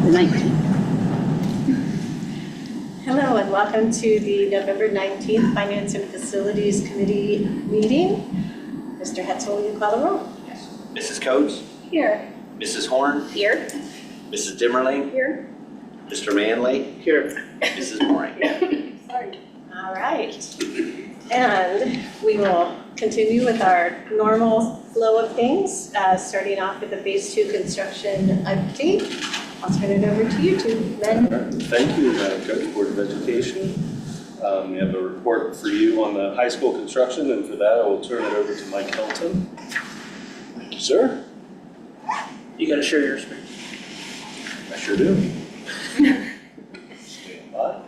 19th. Hello and welcome to the November 19th Finance and Facilities Committee meeting. Mr. Hetzel, will you call the roll? Yes. Mrs. Coates? Here. Mrs. Horn? Here. Mrs. Dimmerling? Here. Mr. Manley? Here. Mrs. Mooring? Sorry. All right. And we will continue with our normal flow of things, starting off with the Phase 2 construction update. I'll turn it over to you two men. Thank you, Madam Coach, Board of Education. We have a report for you on the high school construction, and for that I will turn it over to Mike Hilton. Thank you, sir. You gotta share your screen. I sure do. Stand by.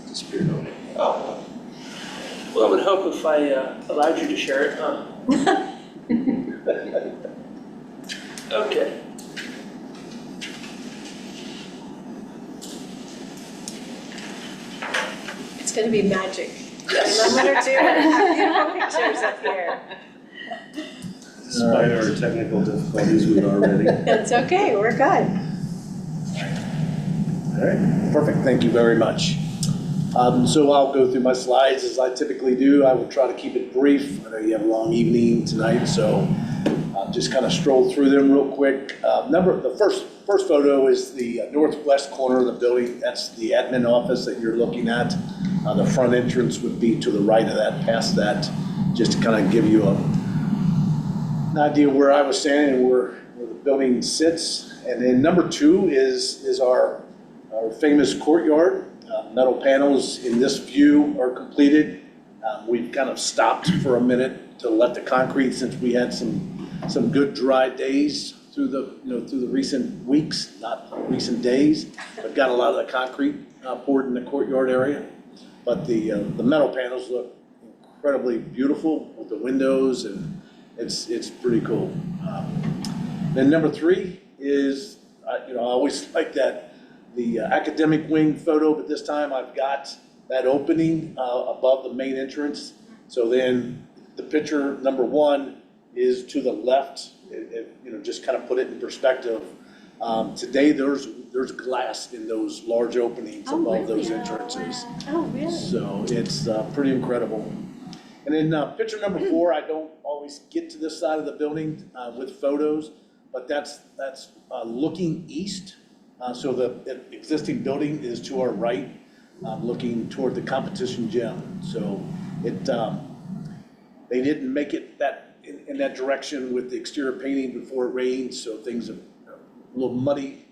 Disappeared on it. Oh. Well, I would hope if I allowed you to share it, huh? Okay. It's going to be magic. In a minute or two, we're going to have beautiful pictures up here. Despite our technical difficulties, we are ready. It's okay, we're good. All right, perfect, thank you very much. So I'll go through my slides as I typically do. I will try to keep it brief. I know you have a long evening tonight, so I'll just kind of stroll through them real quick. The first photo is the northwest corner of the building. That's the admin office that you're looking at. The front entrance would be to the right of that, past that, just to kind of give you an idea where I was standing and where the building sits. And then number 2 is our famous courtyard. Metal panels in this view are completed. We've kind of stopped for a minute to let the concrete, since we had some good dry days through the recent weeks, not recent days. I've got a lot of the concrete poured in the courtyard area, but the metal panels look incredibly beautiful with the windows, and it's pretty cool. Then number 3 is I always like that. The academic wing photo, but this time I've got that opening above the main entrance. So then the picture number 1 is to the left. Just kind of put it in perspective. Today there's glass in those large openings above those entrances. Oh, really? So it's pretty incredible. And then picture number 4, I don't always get to this side of the building with photos, but that's looking east. So the existing building is to our right, looking toward the competition gym. So they didn't make it in that direction with the exterior painting before it rained, so things are a little muddy.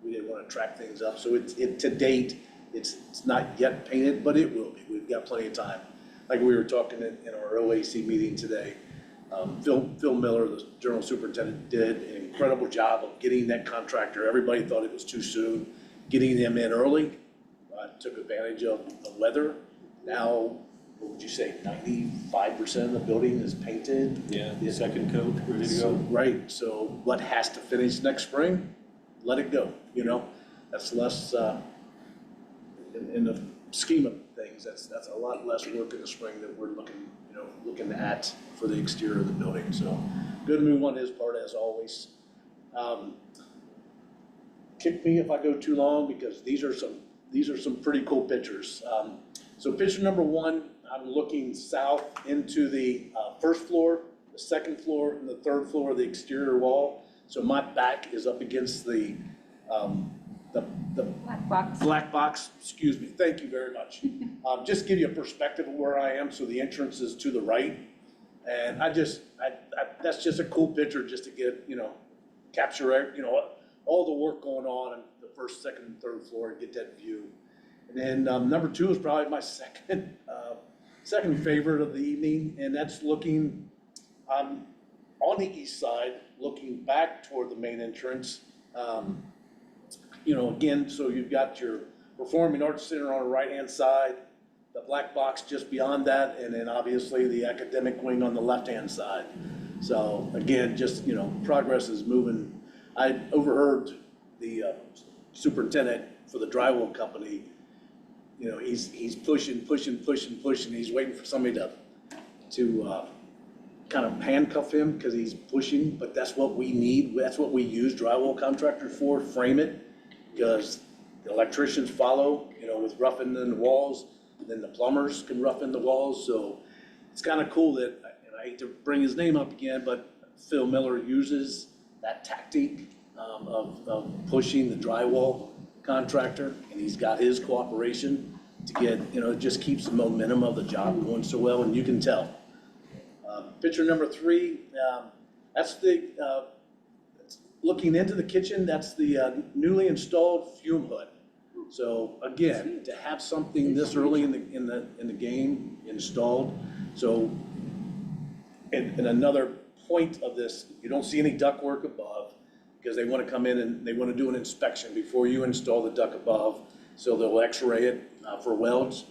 We didn't want to track things up. So to date, it's not yet painted, but it will be. We've got plenty of time. Like we were talking in our OAC meeting today, Phil Miller, the general superintendent, did an incredible job of getting that contractor. Everybody thought it was too soon, getting him in early. Took advantage of the weather. Now, what would you say, 95% of the building is painted? Yeah, the second coat, ready to go. Right, so what has to finish next spring, let it go, That's less, in the scheme of things, that's a lot less work in the spring that we're looking at for the exterior of the building. So good move on his part, as always. Kick me if I go too long, because these are some pretty cool pictures. So picture number 1, I'm looking south into the first floor, the second floor, and the third floor of the exterior wall. So my back is up against the black box, excuse me, thank you very much. Just give you a perspective of where I am. So the entrance is to the right, and that's just a cool picture, just to get, capture, all the work going on in the first, second, and third floor, and get that view. And then number 2 is probably my second favorite of the evening, and that's looking on the east side, looking back toward the main entrance. Again, so you've got your Performing Arts Center on the right-hand side, the black box just beyond that, and then obviously the academic wing on the left-hand side. So again, just, progress is moving. I overheard the superintendent for the drywall company, he's pushing. He's waiting for somebody to kind of handcuff him because he's pushing, but that's what we need. That's what we use drywall contractors for, frame it, because the electricians follow, with roughing in the walls, and then the plumbers can rough in the walls. So it's kind of cool that, and I hate to bring his name up again, but Phil Miller uses that tactic of pushing the drywall contractor, and he's got his cooperation to get, it just keeps the momentum of the job going so well, and you can tell. Picture number 3, that's looking into the kitchen, that's the newly installed fume hood. So again, to have something this early in the game installed, so, and another point of this, you don't see any ductwork above, because they want to come in and they want to do an inspection before you install the duct above. So they'll x-ray it for welds,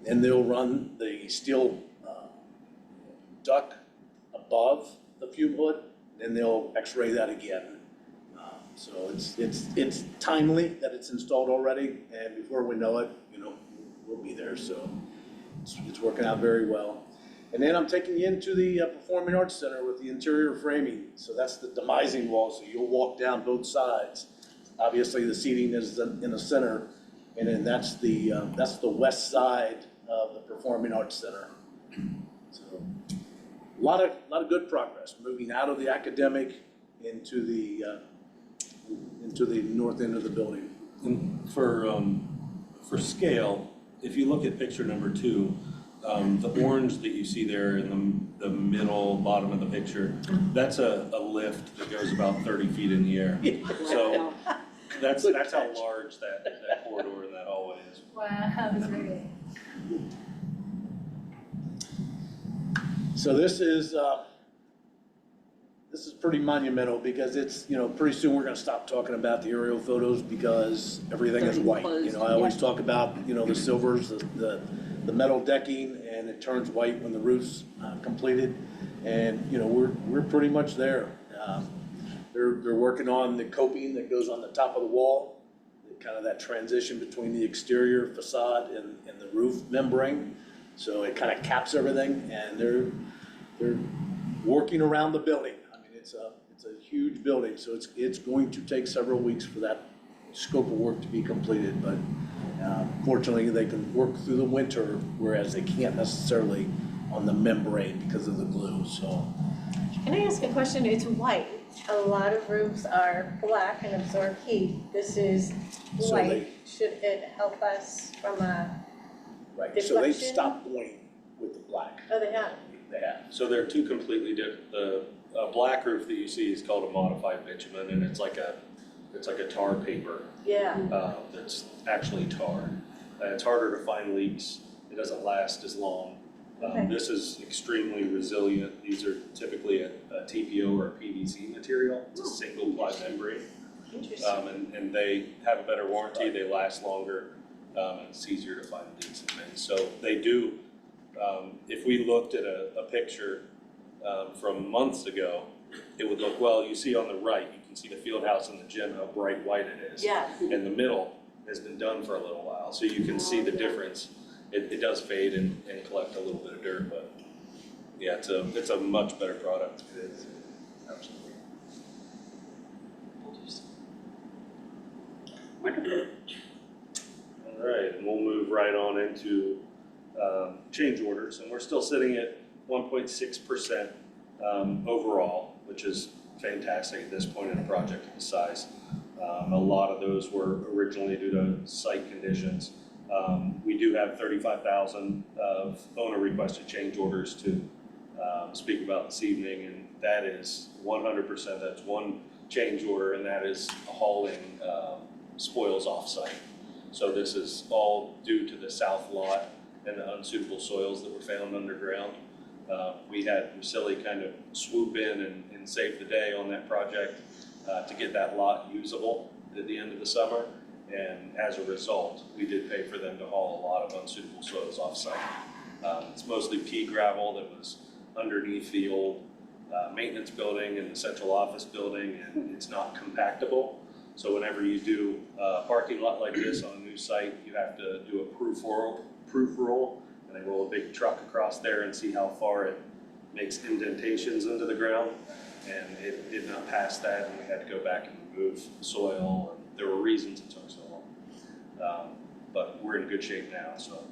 and they'll run the steel duct above the fume hood, and they'll x-ray that again. So it's timely that it's installed already, and before we know it, we'll be there. So it's working out very well. And then I'm taking you into the Performing Arts Center with the interior framing. So that's the demising wall, so you'll walk down both sides. Obviously, the seating is in the center, and then that's the west side of the Performing Arts Center. So a lot of good progress, moving out of the academic into the north end of the building. And for scale, if you look at picture number 2, the orange that you see there in the middle bottom of the picture, that's a lift that goes about 30 feet in the air. So that's how large that corridor and that hallway is. Wow, that's really. So this is pretty monumental, because it's, pretty soon we're gonna stop talking about the aerial photos because everything is white. I always talk about, the silvers, the metal decking, and it turns white when the roof's completed. And, we're pretty much there. They're working on the coping that goes on the top of the wall, kind of that transition between the exterior facade and the roof membrane. So it kind of caps everything, and they're working around the building. I mean, it's a huge building, so it's going to take several weeks for that scope of work to be completed. But fortunately, they can work through the winter, whereas they can't necessarily on the membrane because of the glue. So, Can I ask a question? It's white. A lot of roofs are black and absorb heat. This is So white. Should it help us from a, right. So they Deflection? stopped going with the black. oh, they have? They have. So they're two completely different. The black roof that you see is called a modified bitumen, and it's like a tar paper Yeah. that's actually tar. It's harder to find leaks. It doesn't last as long. Okay. This is extremely resilient. These are typically a TPO or a PVC material. It's a single ply membrane. Interesting. And they have a better warranty. They last longer, and it's easier to find leaks and things. So they do. If we looked at a picture from months ago, it would look, well, you see on the right, you can see the field house and the gym, how bright white it is. Yeah. And the middle has been done for a little while, so you can see the difference. It does fade and collect a little bit of dirt, but yeah, it's a much better product. It is, absolutely. Wonderful. All right, and we'll move right on into change orders, and we're still sitting at 1.6% overall, which is fantastic at this point in a project of this size. A lot of those were originally due to site conditions. We do have 35,000 of owner requested change orders to speak about this evening, and that is 100%. That's one change order, and that is hauling spoils offsite. So this is all due to the south lot and the unsuitable soils that were found underground. We had Russilli kind of swoop in and save the day on that project to get that lot usable at the end of the summer. And as a result, we did pay for them to haul a lot of unsuitable soils offsite. It's mostly pea gravel that was underneath the old maintenance building and the central office building, and it's not compactable. So whenever you do a parking lot like this on a new site, you have to do a proof roll, and they roll a big truck across there and see how far it makes indentations into the ground. And it did not pass that, and we had to go back and remove soil, and there were reasons it took so long. But we're in good shape now, so.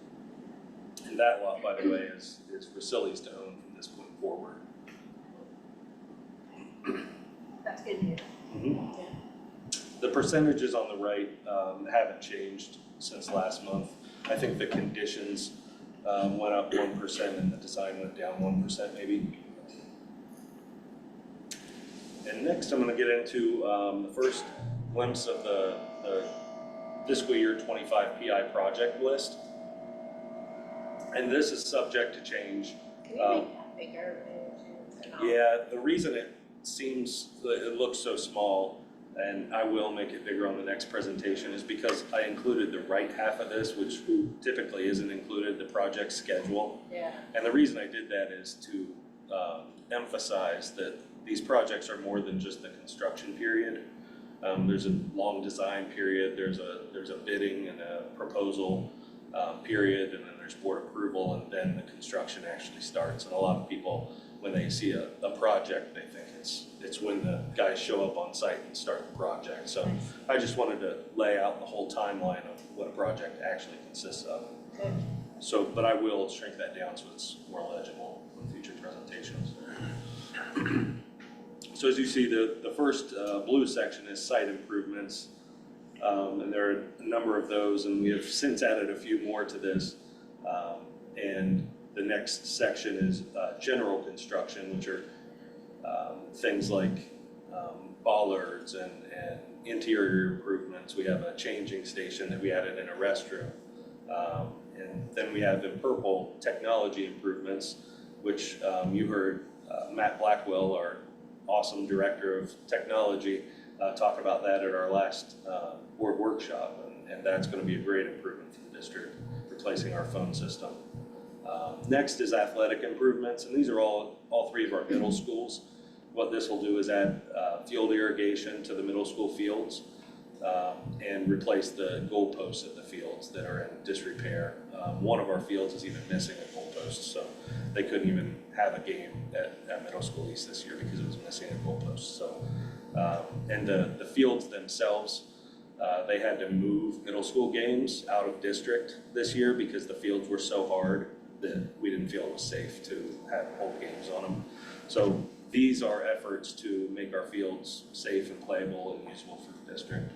And that lot, by the way, is for Silly's to own from this point forward. That's good news. The percentages on the right haven't changed since last month. I think the conditions went up 1% and the design went down 1% maybe. And next I'm going to get into the first glimpse of the fiscal year 25 PI project list. And this is subject to change. Can you make that bigger? Yeah, the reason it looks so small, and I will make it bigger on the next presentation, is because I included the right half of this, which typically isn't included, the project schedule. Yeah. And the reason I did that is to emphasize that these projects are more than just the construction period. There's a long design period, there's a bidding and a proposal period, and then there's board approval, and then the construction actually starts. And a lot of people, when they see a project, they think it's when the guys show up on site and start the project. So I just wanted to lay out the whole timeline of what a project actually consists of. Good. So, but I will shrink that down so it's more legible in future presentations. So as you see, the first blue section is site improvements. And there are a number of those, and we have since added a few more to this. And the next section is general construction, which are things like bollards and interior improvements. We have a changing station that we added in a restroom. And then we have in purple technology improvements, which you heard Matt Blackwell, our awesome director of technology, talk about that at our last board workshop, and that's going to be a great improvement for the district, replacing our phone system. Next is athletic improvements, and these are all three of our middle schools. What this will do is add field irrigation to the middle school fields and replace the goalposts at the fields that are in disrepair. One of our fields is even missing a goalpost, so they couldn't even have a game at Middle School East this year because it was missing a goalpost. So, and the fields themselves, they had to move middle school games out of district this year because the fields were so hard that we didn't feel it was safe to have hold games on them. So these are efforts to make our fields safe and playable and usable for the district.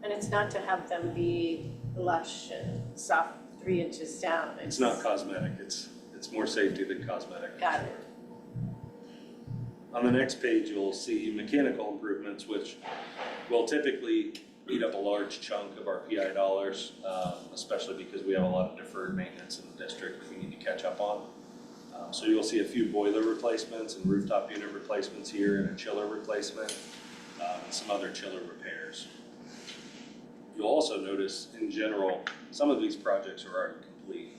And it's not to have them be lush and soft 3 inches down. It's not cosmetic, it's more safety than cosmetic. Got it. On the next page, you'll see mechanical improvements, which will typically eat up a large chunk of our PI dollars, especially because we have a lot of deferred maintenance in the district we need to catch up on. So you'll see a few boiler replacements and rooftop unit replacements here, and a chiller replacement, and some other chiller repairs. You'll also notice, in general, some of these projects are already complete.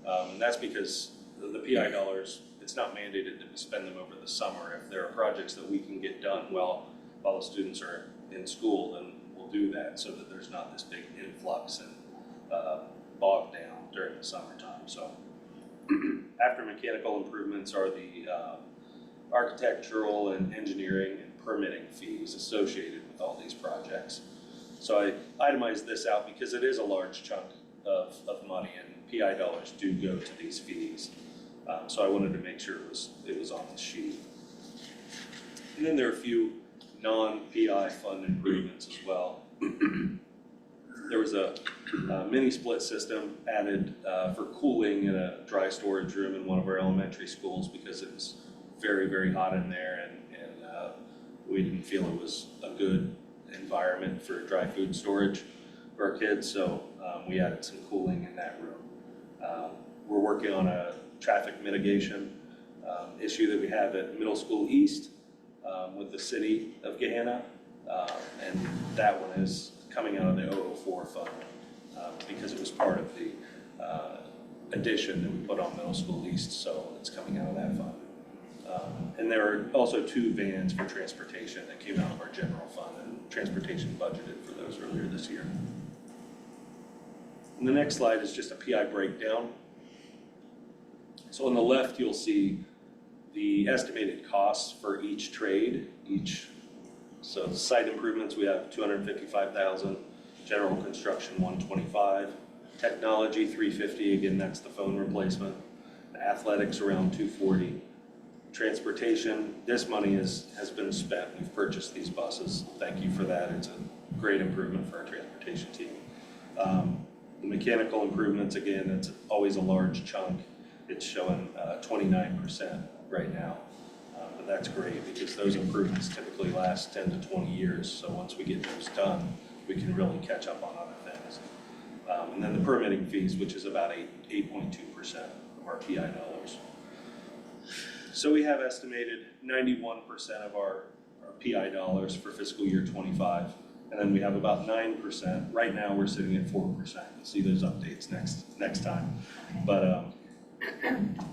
And that's because the PI dollars, it's not mandated that we spend them over the summer. If there are projects that we can get done while the students are in school, then we'll do that so that there's not this big influx and bog down during the summertime. So after mechanical improvements are the architectural and engineering and permitting fees associated with all these projects. So I itemized this out because it is a large chunk of money, and PI dollars do go to these fees. So I wanted to make sure it was on the sheet. And then there are a few non-PI fund improvements as well. There was a mini split system added for cooling in a dry storage room in one of our elementary schools because it was very, very hot in there, and we didn't feel it was a good environment for dry food storage for our kids, so we added some cooling in that room. We're working on a traffic mitigation issue that we have at Middle School East with the city of Gahanna, and that one is coming out of the 004 fund because it was part of the addition that we put on Middle School East, so it's coming out of that fund. And there are also 2 vans for transportation that came out of our general fund, and transportation budgeted for those earlier this year. And the next slide is just a PI breakdown. So on the left, you'll see the estimated costs for each trade, so site improvements, we have 255,000, general construction 125, technology 350, again, that's the phone replacement, athletics around 240, transportation, this money has been spent, we've purchased these buses, thank you for that, it's a great improvement for our transportation team. The mechanical improvements, again, it's always a large chunk, it's showing 29% right now. But that's great because those improvements typically last 10 to 20 years. So once we get those done, we can really catch up on other things. And then the permitting fees, which is about 8.2% of our PI dollars. So we have estimated 91% of our PI dollars for fiscal year 25. And then we have about 9%. Right now we're sitting at 4%. You'll see those updates next time. But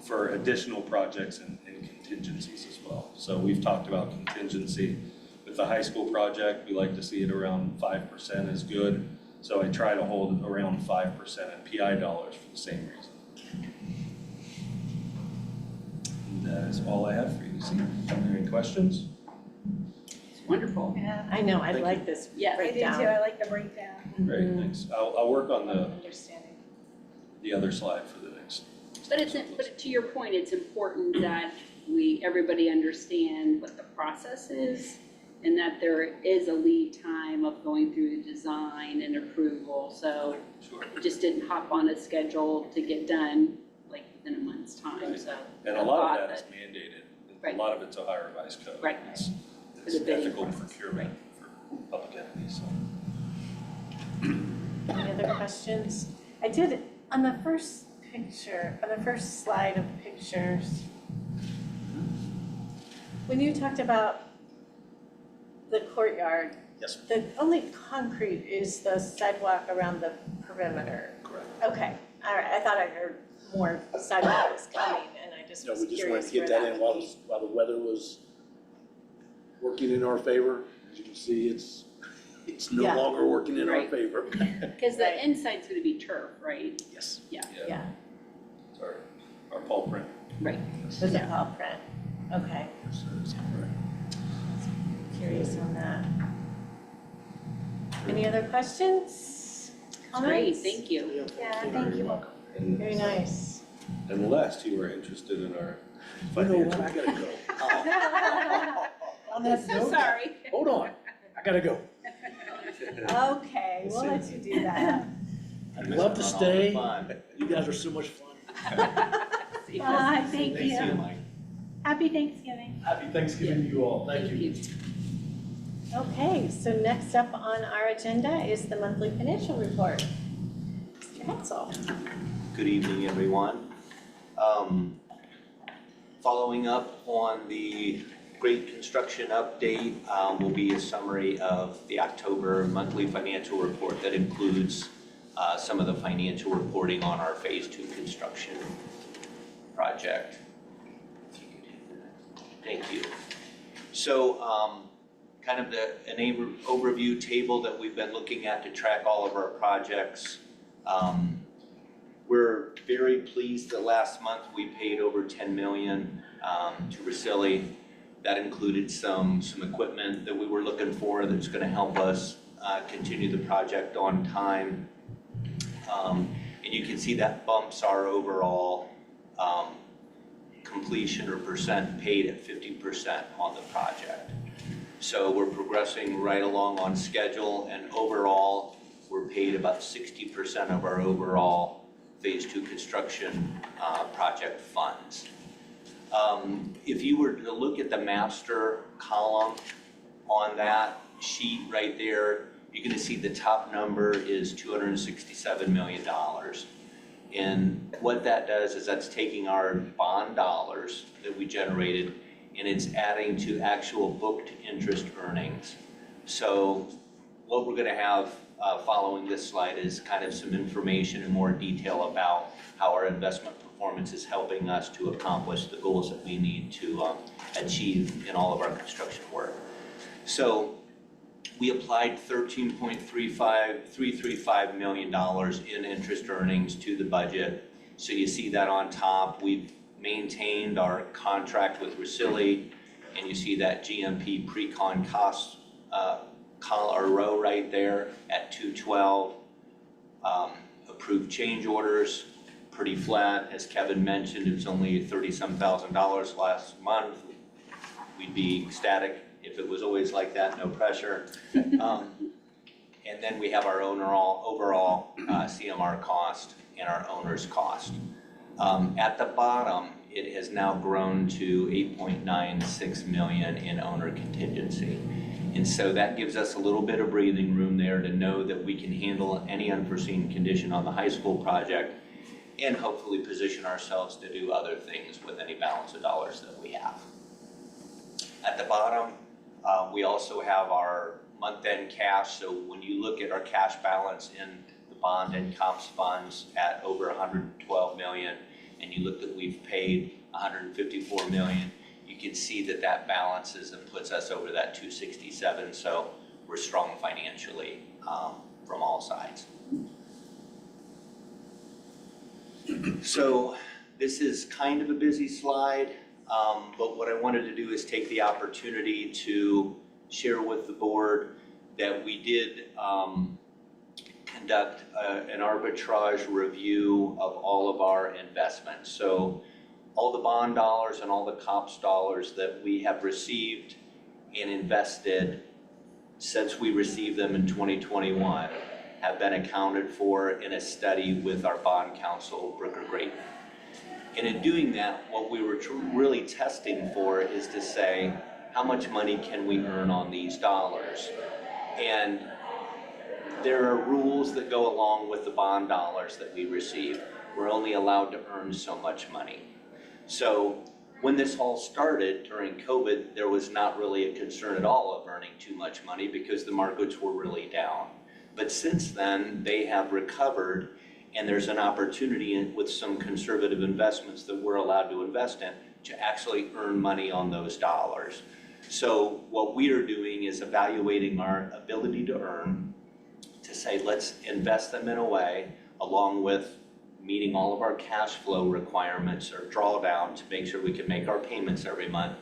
for additional projects and contingencies as well. So we've talked about contingency. With the high school project, we like to see it around 5% is good. So I try to hold around 5% in PI dollars for the same reason. And that is all I have for you to see. Are there any questions? It's wonderful. Yeah, I know, I Thank like this Yes, I do breakdown. I like the breakdown. Great, thanks. I'll work on Understanding. the other slide for the next. But to your point, it's important that everybody understand what the process is and that there is a lead time of going through the design and approval. So Sure. it just didn't hop on a schedule to get done like within a month's time, Right. so. And a I lot thought of that is that- mandated. Right. A lot of it's Ohio Revised Code. Right. It's For the bidding ethical process. procurement for public entities, so. Any other questions? I did, on the first picture, on the first slide of pictures, when you talked about the courtyard, Yes, the only concrete is the sidewalk around the perimeter. correct. Okay, all right, I thought I heard more sidewalk was coming, and I just You know, was we just wanted curious to where get that that in would be. while the weather was working in our favor. As you can see, it's no Yeah. longer working in our Right. favor. Because Right. the inside's gonna be turf, right? Yes. Yeah, It's our Paul print. Right. was it all print? Okay, curious on that. Any other questions? It's great, Comments? thank you. Yeah, thank you. Very nice. Unless you were interested in our You know what, financial. I gotta go. On that So note, sorry. hold on, I gotta go. Okay, we'll let you do that. I'd love to stay. Fun. You guys are so much fun. Bye, thank Thanks, see you, you. Mike. Happy Thanksgiving. Happy Thanksgiving to you all. Thank you. Okay, so next up on our agenda is the monthly financial report. Mr. Hetzel. Good evening, everyone. Following up on the great construction update will be a summary of the October monthly financial report that includes some of the financial reporting on our Phase 2 construction project. Thank you. So kind of an overview table that we've been looking at to track all of our projects. We're very pleased that last month we paid over $10 million to Russilli. That included some equipment that we were looking for that's going to help us continue the project on time. And you can see that bumps our overall completion or percent paid at 50% on the project. So we're progressing right along on schedule, and overall, we're paid about 60% of our overall Phase 2 construction project funds. If you were to look at the master column on that sheet right there, you're going to see the top number is $267 million. And what that does is that's taking our bond dollars that we generated and it's adding to actual booked interest earnings. So what we're going to have following this slide is kind of some information in more detail about how our investment performance performance is helping us to accomplish the goals that we need to achieve in all of our construction work. So we applied $13.335 million in interest earnings to the budget. So you see that on top. We've maintained our contract with Russilli, and you see that GMP pre-con cost row right there at 212. Approved change orders, pretty flat. As Kevin mentioned, it was only $30-some thousand last month. We'd be ecstatic if it was always like that, no pressure. And then we have our overall CMR cost and our owner's cost. At the bottom, it has now grown to $8.96 million in owner contingency. And so that gives us a little bit of breathing room there to know that we can handle any unforeseen condition on the high school project and hopefully position ourselves to do other things with any balance of dollars that we have. At the bottom, we also have our month-end cash. So when you look at our cash balance in the bond and comps funds at over $112 million, and you look that we've paid $154 million, you can see that that balances and puts us over that 267. So we're strong financially from all sides. So this is kind of a busy slide, but what I wanted to do is take the opportunity to share with the board that we did conduct an arbitrage review of all of our investments. So all the bond dollars and all the COPS dollars that we have received and invested since we received them in 2021 have been accounted for in a study with our bond counsel, Brooker Great. And in doing that, what we were really testing for is to say, how much money can we earn on these dollars? And there are rules that go along with the bond dollars that we receive. We're only allowed to earn so much money. So when this all started during COVID, there was not really a concern at all of earning too much money because the markets were really down. But since then, they have recovered, and there's an opportunity with some conservative investments that we're allowed to invest in to actually earn money on those dollars. So what we are doing is evaluating our ability to earn, to say let's invest them in a way along with meeting all of our cash flow requirements or drawdown to make sure we can make our payments every month,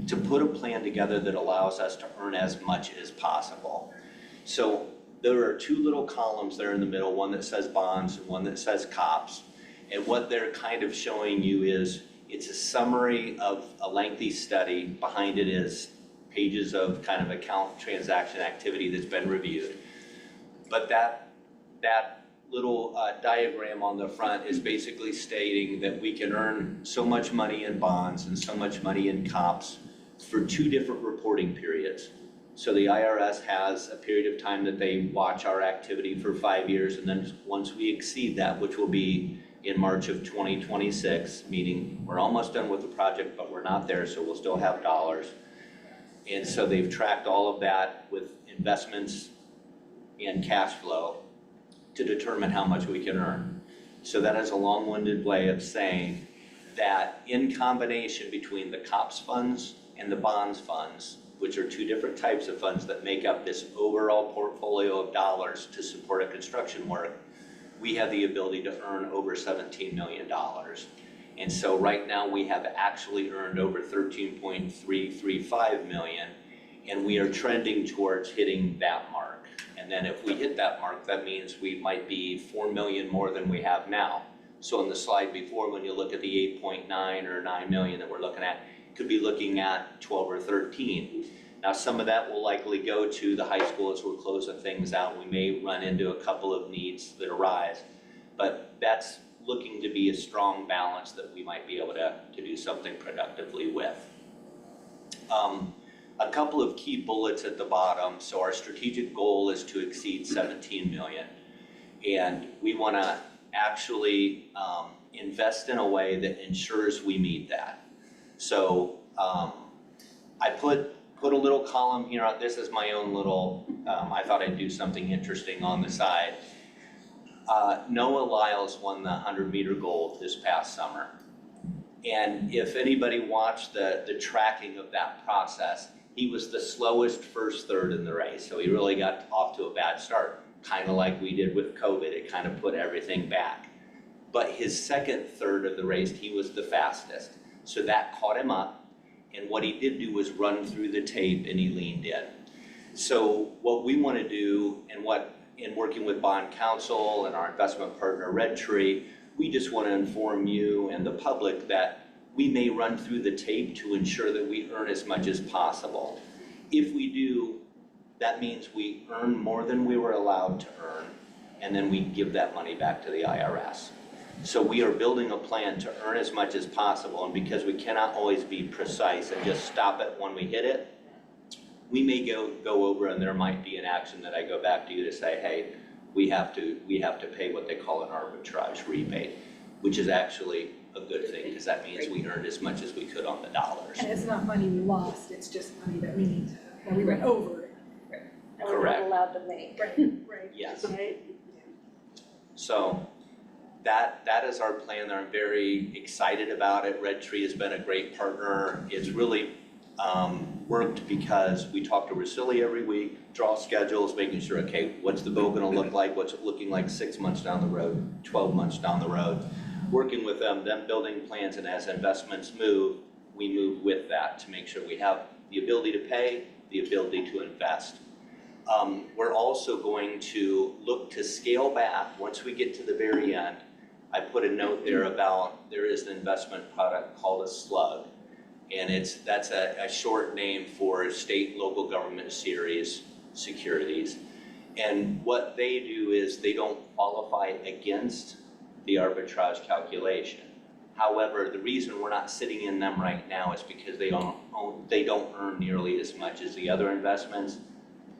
to put a plan together that allows us to earn as much as possible. So there are two little columns there in the middle, one that says bonds and one that says COPS. And what they're kind of showing you is it's a summary of a lengthy study. Behind it is pages of kind of account transaction activity that's been reviewed. But that little diagram on the front is basically stating that we can earn so much money in bonds and so much money in COPS for two different reporting periods. So the IRS has a period of time that they watch our activity for 5 years, and then once we exceed that, which will be in March of 2026, meaning we're almost done with the project, but we're not there, so we'll still have dollars. And so they've tracked all of that with investments and cash flow to determine how much we can earn. So that is a long-winded way of saying that in combination between the COPS funds and the bonds funds, which are two different types of funds that make up this overall portfolio of dollars to support a construction work, we have the ability to earn over $17 million. And so right now we have actually earned over $13.335 million, and we are trending towards hitting that mark. And then if we hit that mark, that means we might be 4 million more than we have now. So in the slide before, when you look at the 8.9 or 9 million that we're looking at, could be looking at 12 or 13. Now some of that will likely go to the high school as we're closing things out. We may run into a couple of needs that arise, but that's looking to be a strong balance that we might be able to do something productively with. A couple of key bullets at the bottom. So our strategic goal is to exceed 17 million. And we want to actually invest in a way that ensures we meet that. So I put a little column here. This is my own little, I thought I'd do something interesting on the side. Noah Lyles won the 100-meter gold this past summer. And if anybody watched the tracking of that process, he was the slowest first third in the race. So he really got off to a bad start, kind of like we did with COVID. It kind of put everything back. But his second third of the race, he was the fastest. So that caught him up. And what he did do was run through the tape and he leaned in. So what we want to do, and what in working with bond counsel and our investment partner Red Tree, we just want to inform you and the public that we may run through the tape to ensure that we earn as much as possible. If we do, that means we earn more than we were allowed to earn, and then we give that money back to the IRS. So we are building a plan to earn as much as possible, and because we cannot always be precise and just stop it when we hit it, we may go over and there might be an action that I go back to you to say, hey, we have to pay what they call an arbitrage rebate, which is actually a good thing because that means we earned as much as we could on the dollars. And it's not money we lost, it's just money that we need to, that we went over. And we're not allowed to make. Right. Yes. Right? So that is our plan there. I'm very excited about it. Red Tree has been a great partner. It's really worked because we talk to Russilli every week, draw schedules, making sure, okay, what's the bill gonna look like? What's it looking like 6 months down the road, 12 months down the road? Working with them building plans, and as investments move, we move with that to make sure we have the ability to pay, the ability to invest. We're also going to look to scale back once we get to the very end. I put a note there about there is an investment product called a slug, and that's a short name for state local government series securities. And what they do is they don't qualify against the arbitrage calculation. However, the reason we're not sitting in them right now is because they don't earn nearly as much as the other investments.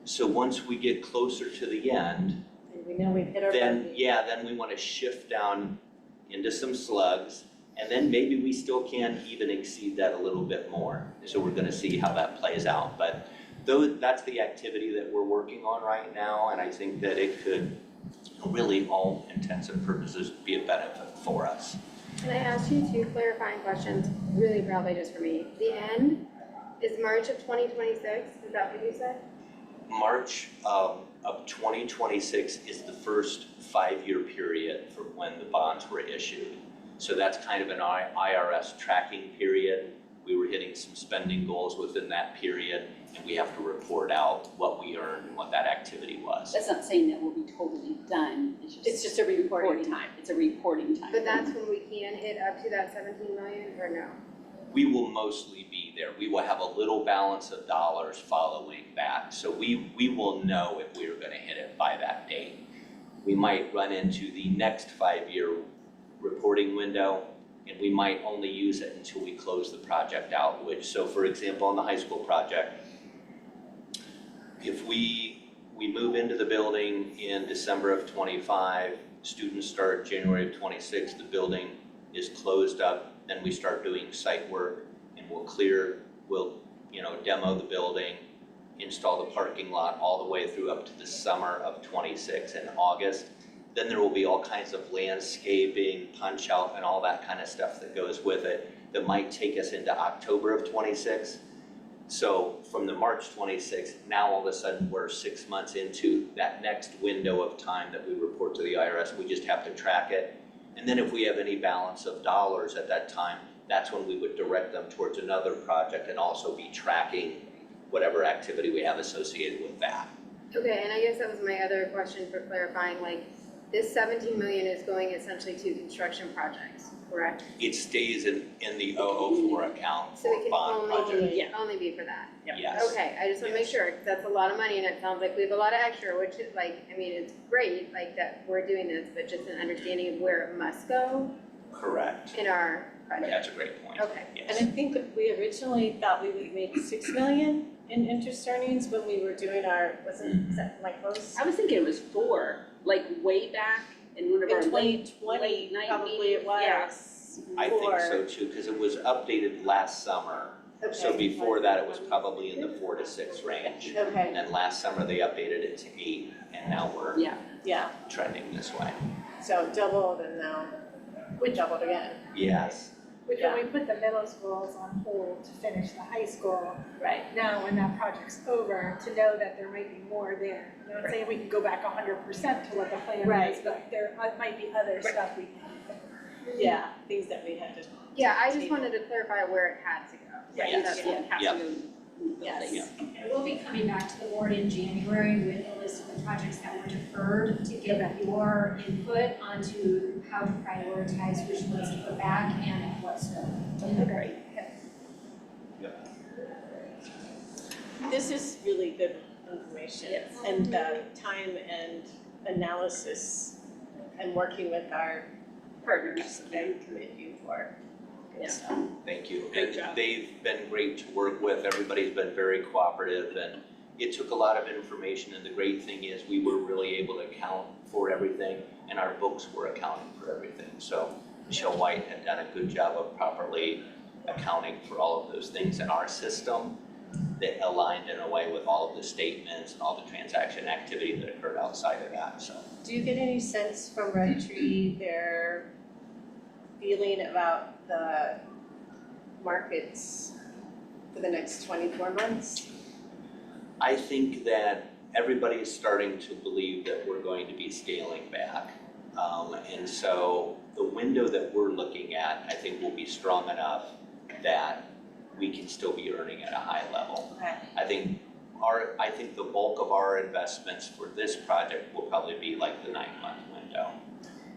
So once we get closer to the end, And we know we've hit our then budget. then we want to shift down into some slugs, and then maybe we still can even exceed that a little bit more. So we're going to see how that plays out. But that's the activity that we're working on right now, and I think that it could really, all intents and purposes, be a benefit for us. Can I ask you two clarifying questions, really probably just for me? The end is March of 2026, is that what you said? March of 2026 is the first 5-year period for when the bonds were issued. So that's kind of an IRS tracking period. We were hitting some spending goals within that period, and we have to report out what we earned and what that activity was. That's not saying that we'll be totally done, It's just a reporting time. It's a reporting time. But that's when we can hit up to that 17 million, or no? We will mostly be there. We will have a little balance of dollars following that. So we will know if we are going to hit it by that date. We might run into the next 5-year reporting window, and we might only use it until we close the project out, so for example, on the high school project, if we move into the building in December of 25, students start January of 26, the building is closed up, then we start doing site work, and we'll demo the building, install the parking lot all the way through up to the summer of 26 in August. Then there will be all kinds of landscaping, punch out, and all that kind of stuff that goes with it that might take us into October of 26. So from the March 26, now all of a sudden we're 6 months into that next window of time that we report to the IRS. We just have to track it. And then if we have any balance of dollars at that time, that's when we would direct them towards another project and also be tracking whatever activity we have associated with that. Okay, and I guess that was my other question for clarifying, this 17 million is going essentially to construction projects, correct? It stays in the 004 account So for it can bond project. only be for that? Yes. Okay, I just want to make Yes. sure, because that's a lot of money, and it sounds like we have a lot of extra, which is it's great, that we're doing this, but just an understanding of where it must go Correct. in our budget. That's a great point. Okay. Yes. And I think that we originally thought we would make 6 million in interest earnings when we were doing is that my close? I was thinking it was 4, way back in one of our In late 2020, night probably meetings. it was. I think Or- so too, because it was updated last summer So Okay. before that, it was probably in the 4 to 6 range. Okay, And then last summer, they updated it to 8, and now we're Yeah, yeah, trending this way. so doubled and now we doubled again. Yes, Which when we put the middle schools on hold to finish the high school, Right. now when that project's over, to know that there might be more there. I'm not saying we can go back 100% to what the plan Right. was, but there might be other stuff we can. Yeah, things that we had to. Yeah, I just wanted to clarify where it had to go. right, Yes. that's what has Yep. to go in the Yes. building. And we'll be coming back to the board in January with a list of the projects that were deferred to get your input onto how to prioritize which ones to put back and at what scope. Okay. This is really good information. Yes. And the time and analysis and working with our partners, I commend you for. Good Yeah. stuff. thank you. Great And job. they've been great to work with. Everybody's been very cooperative, and it took a lot of information. And the great thing is we were really able to account for everything, and our books were accounting for everything. So Michelle White had done a good job of properly accounting for all of those things in our system that aligned in a way with all of the statements and all the transaction activity that occurred outside of that, so. Do you get any sense from Red Tree, their feeling about the markets for the next 24 months? I think that everybody is starting to believe that we're going to be scaling back. And so the window that we're looking at, I think will be strong enough that we can still be earning at a high level. Okay. I think the bulk of our investments for this project will probably be like the 9-month window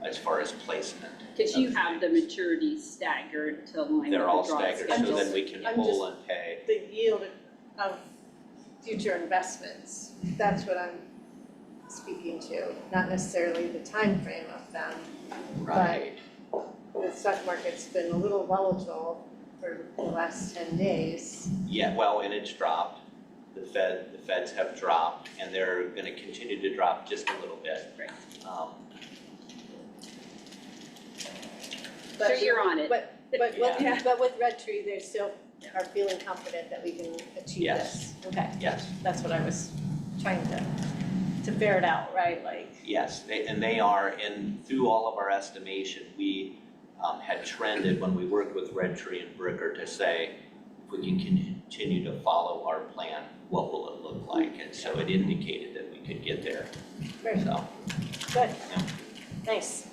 as far as placement. Because you of have the things. maturities staggered to line with the They're all draw staggered, so schedules. then we can I'm pull and pay. The yield of future investments, that's what I'm speaking to, not necessarily the time frame of them. Right. The stock market's been a little volatile for the last 10 days. Yeah, well, and it's dropped. The feds have dropped, and they're gonna continue to drop just a little bit. Right. So you're on it. But with Red Tree, they still are feeling confident that we can achieve Yes. this. Okay, Yes, that's what I was trying to ferret out, right, like. yes, they are, and through all of our estimation, we had trended when we worked with Red Tree and Bricker to say, if we can continue to follow our plan, what will it look like? And so it indicated that we could get there, Very so. good, Yeah. nice.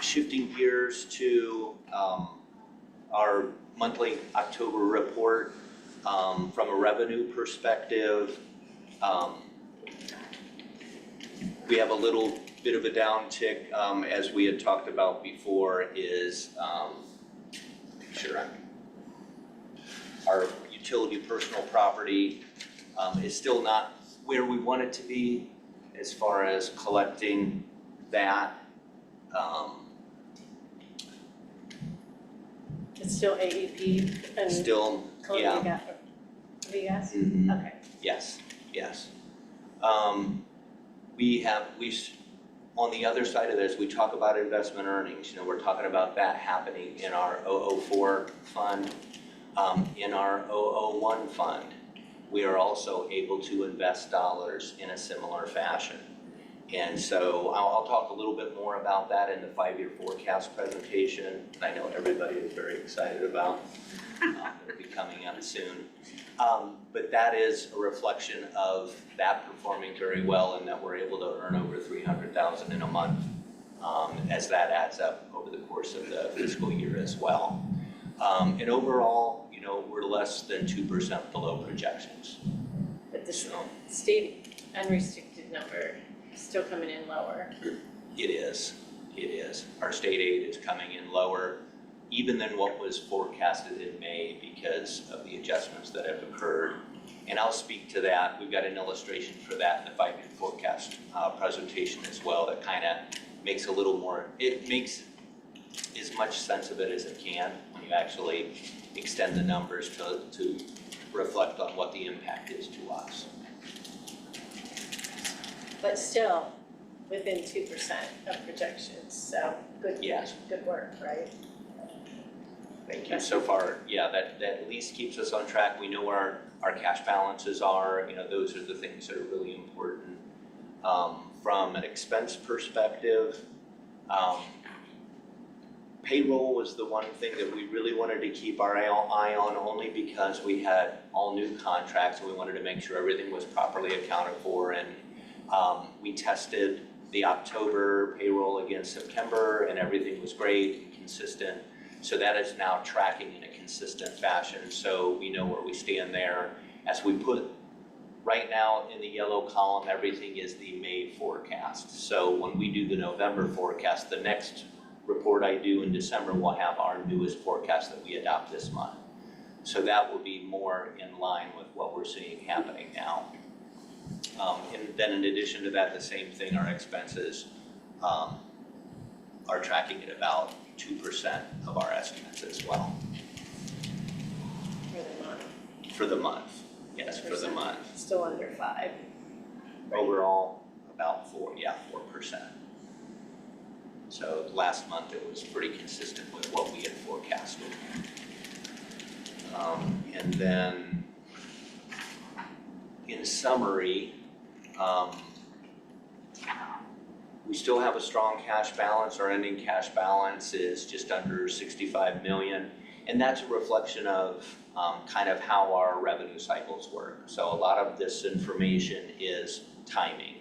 Shifting gears to our monthly October report, from a revenue perspective, we have a little bit of a downtick, as we had talked about before, is, our utility personal property is still not where we want it to be as far as collecting that. It's still AEP and Still, Columbia yeah. Gas? Mhm. Okay, Yes, yes. On the other side of this, we talk about investment earnings, we're talking about that happening in our 004 fund, in our 001 fund. We are also able to invest dollars in a similar fashion. And so I'll talk a little bit more about that in the 5-year forecast presentation, that I know everybody is very excited about. It'll be coming up soon. But that is a reflection of that performing very well and that we're able to earn over $300,000 in a month, as that adds up over the course of the fiscal year as well. And overall, we're less than 2% below projections. but the So state unrestricted number is still coming in lower. it is. Our state aid is coming in lower even than what was forecasted in May because of the adjustments that have occurred. And I'll speak to that. We've got an illustration for that in the 5-year forecast presentation as well that kind of makes a little more, it makes as much sense of it as it can when you actually extend the numbers to reflect on what the impact is to us. But still within 2% of projections, so good, Yes. good work, right? Thank you. So far, yeah, that at least keeps us on track. We know where our cash balances are. You know, those are the things that are really important. From an expense perspective, payroll was the one thing that we really wanted to keep our eye on, only because we had all new contracts and we wanted to make sure everything was properly accounted for. And we tested the October payroll against September and everything was great and consistent. So that is now tracking in a consistent fashion. So we know where we stand there. As we put right now in the yellow column, everything is the May forecast. So when we do the November forecast, the next report I do in December will have our newest forecast that we adopt this month. So that will be more in line with what we're seeing happening now. And then in addition to that, the same thing, our expenses are tracking at about 2% of our estimates as well. For the month. For the month, yes, for the month. Still under 5. Overall, about 4%. So last month it was pretty consistent with what we had forecasted. And then in summary, we still have a strong cash balance. Our ending cash balance is just under 65 million. And that's a reflection of kind of how our revenue cycles work. So a lot of this information is timing.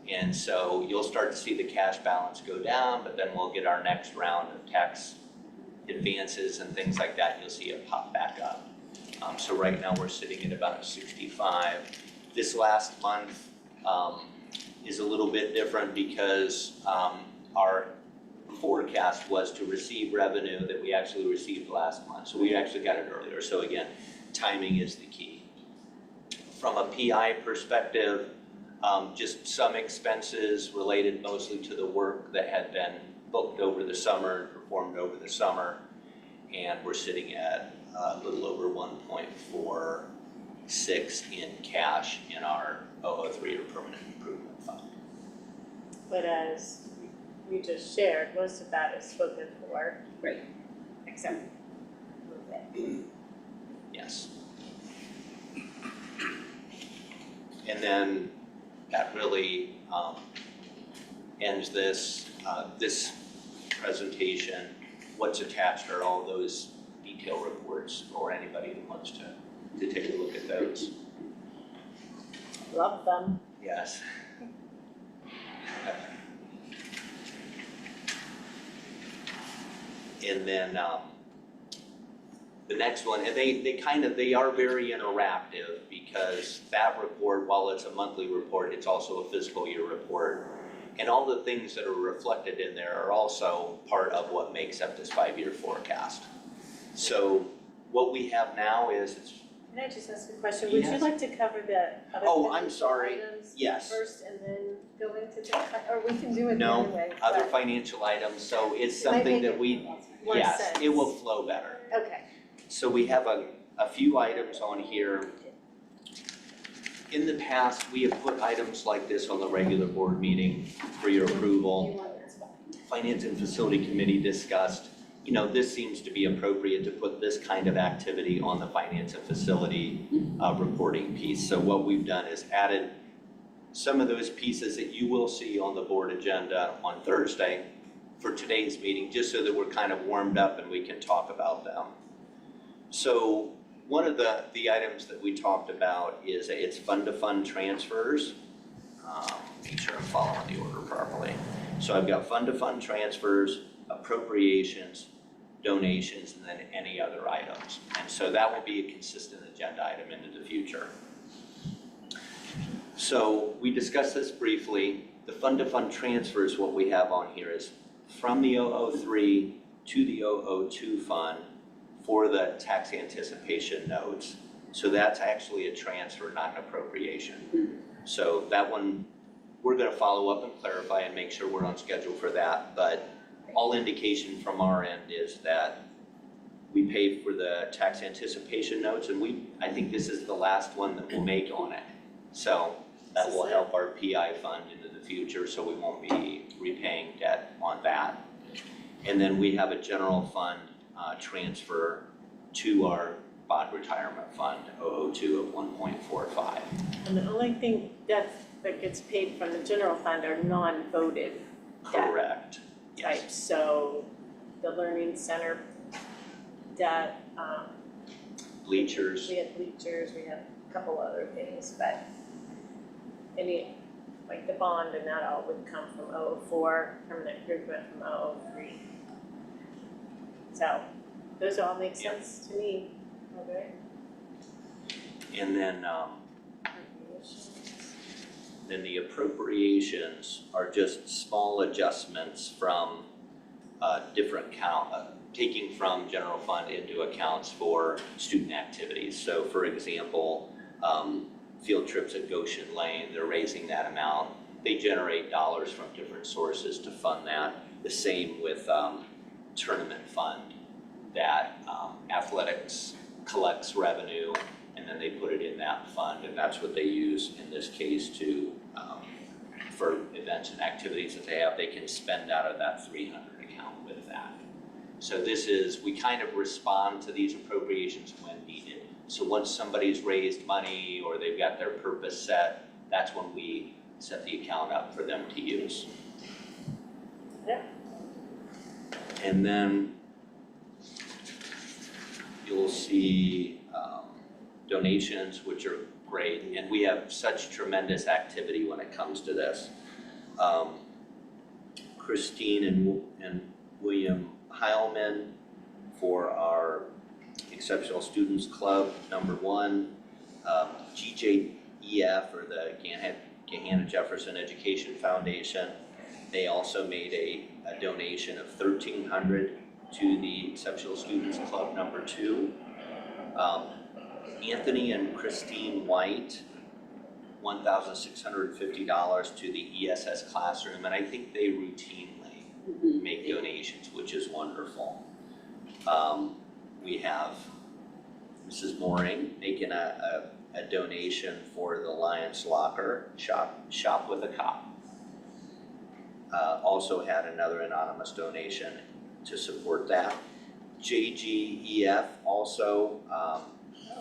And so you'll start to see the cash balance go down, but then we'll get our next round of tax advances and things like that. You'll see it pop back up. So right now we're sitting at about 65. This last month is a little bit different because our forecast was to receive revenue that we actually received last month. So we actually got it earlier. So again, timing is the key. From a PI perspective, just some expenses related mostly to the work that had been booked over the summer and performed over the summer. And we're sitting at a little over 1.46 in cash in our 003 or permanent improvement fund. But as you just shared, most of that is spoken for. Right. Except Yes. And then that really ends this presentation. What's attached are all those detail reports for anybody who wants to take a look at those. love them. Yes. And then the next one, and they are very interactive because that report, while it's a monthly report, it's also a fiscal year report. And all the things that are reflected in there are also part of what makes up this 5-year forecast. So what we have now is, Can I just ask a question? Would you Yes. like to cover the other Oh, I'm financial sorry. items Yes. first and then go into the, or we can do it the No, other way. other but financial items, so it's it might something make that it we, more yes, sense. it will flow better. Okay. So we have a few items on here. In the past, we have put items like this on the regular board meeting for your approval. Finance and Facility Committee discussed, you know, this seems to be appropriate to put this kind of activity on the Finance and Facility reporting piece. So what we've done is added some of those pieces that you will see on the board agenda on Thursday for today's meeting, just so that we're kind of warmed up and we can talk about them. So one of the items that we talked about is it's fund-to-fund transfers. Make sure I'm following the order properly. So I've got fund-to-fund transfers, appropriations, donations, and then any other items. And so that will be a consistent agenda item into the future. So we discussed this briefly. The fund-to-fund transfers, what we have on here is from the 003 to the 002 fund for the tax anticipation notes. So that's actually a transfer, not an appropriation. So that one, we're gonna follow up and clarify and make sure we're on schedule for that. But all indication from our end is that we pay for the tax anticipation notes, and I think this is the last one that we'll make on it. So that will help our PI fund into the future, so we won't be repaying debt on that. And then we have a general fund transfer to our bond retirement fund, 002 of 1.45. And the only thing that gets paid from the general fund are non-voted debt Correct. Yes. types. So the Learning Center debt, Bleachers. we had bleachers, we had a couple other things, but any, like the bond and that all would come from 004, permanent improvement from 003. So those all make Yep. sense to me. Okay. And then the appropriations are just small adjustments from different taking from general fund into accounts for student activities. So for example, field trips at Goshen Lane, they're raising that amount. They generate dollars from different sources to fund that. The same with tournament fund, that athletics collects revenue and then they put it in that fund, and that's what they use in this case to, for events and activities that they have, they can spend out of that 300 account with that. So this is, we kind of respond to these appropriations when needed. So once somebody's raised money or they've got their purpose set, that's when we set the account up for them to use. Yeah. And then you'll see donations, which are great, and we have such tremendous activity when it comes to this. Christine and William Heilman for our Exceptional Students Club, #1. GJPS, or the Gahanna Jefferson Education Foundation, they also made a donation of $1,300 to the Exceptional Students Club #2. Anthony and Christine White, $1,650 to the ESS classroom, and I think they routinely make donations, which is wonderful. We have Mrs. Mooring making a donation for the Lions Locker Shop with a Cop. Also had another anonymous donation to support that. JGEF also,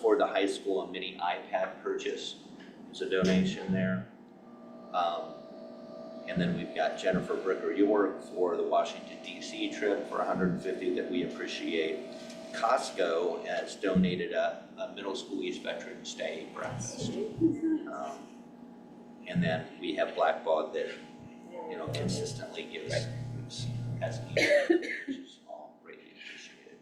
for the high school, a mini iPad purchase. There's a donation there. And then we've got Jennifer Bricker York for the Washington DC trip for $150 that we appreciate. Costco has donated a middle school East Veterans Day breakfast. And then we have Blackbaud that, consistently gives as needed, which is all greatly appreciated.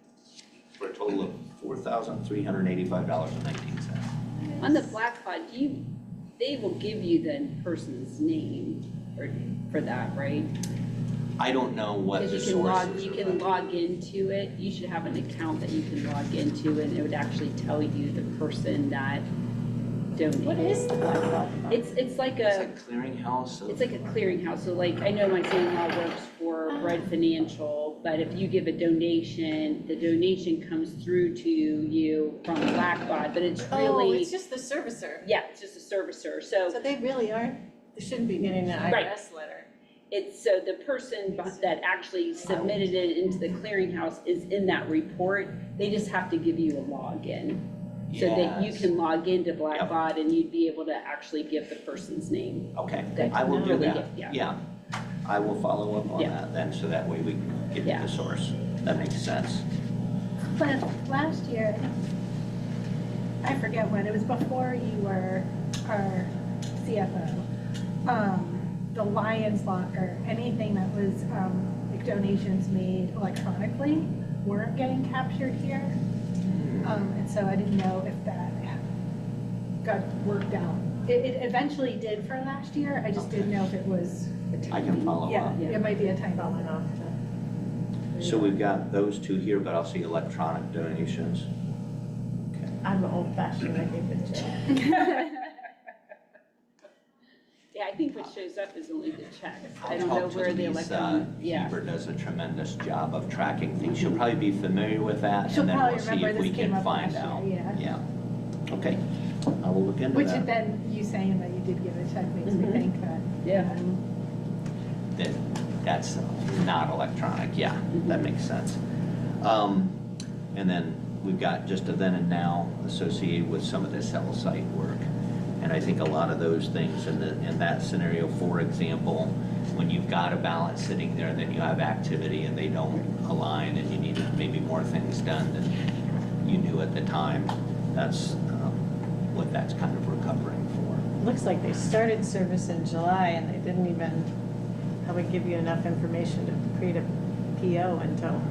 For a total of $4,385.19. On the Blackbaud, they will give you the person's name for that, right? I don't know what the Because sources you are. can log into it. You should have an account that you can log into, and it would actually tell you the person that donated. What is the Blackbaud Fund? It's like It's a a clearinghouse. It's like a clearinghouse. So like, I know my son-in-law works for Bread Financial, but if you give a donation, the donation comes through to you from Blackbaud, but it's Oh, really, it's just the servicer. yeah, it's just a servicer. So So they really aren't, they shouldn't be getting an Right. IRS letter. so the person that actually submitted it into the clearinghouse is in that report. They just have to give you a login so that you Yes. can log into Blackbaud and you'd be able to actually give the person's name. Okay, That I will do really that. get- Yeah. I will follow up on Yeah. that then, so that way we can get Yeah. to the source. That makes sense. But last year, I forget when, it was before you were our CFO. The Lions Locker, anything that was like donations made electronically weren't getting captured here. And so I didn't know if that got worked out. It eventually did for last year, I just didn't know if it was, I can follow yeah, up. it might be a typo. Falling off the. So we've got those two here, but I'll see electronic donations. I'm old fashioned, I give it to. Yeah, I think what shows up is only the checks. I I'll don't know talk to where the Lisa. electronic, yeah. Heber does a tremendous job of tracking things. She'll probably be familiar with that, She'll and then probably we'll see remember if we this came can up find last out. year, Yeah. Okay, I will look into Which that. then you saying that you did give a check makes me Mhm. think that. Yeah. That's not electronic, yeah, that makes sense. And then we've got just a then and now associated with some of the cell site work. And I think a lot of those things in that scenario, for example, when you've got a balance sitting there, then you have activity and they don't align and you need maybe more things done than you knew at the time. That's what that's kind of recovering for. Looks like they started service in July and they didn't even probably give you enough information to create a PO until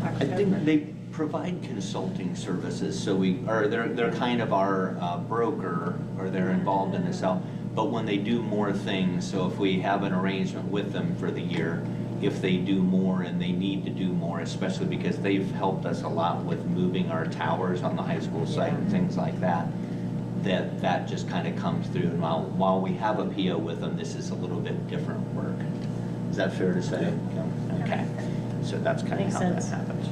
I October. think they provide consulting services, so they're kind of our broker, or they're involved in the cell. But when they do more things, so if we have an arrangement with them for the year, if they do more and they need to do more, especially because they've helped us a lot with moving our towers on the high school site and things like that, that just kind of comes through. And while we have a PO with them, this is a little bit different work. Is that fair to say? Yeah. Okay. So that's kind of Makes how sense. that happens.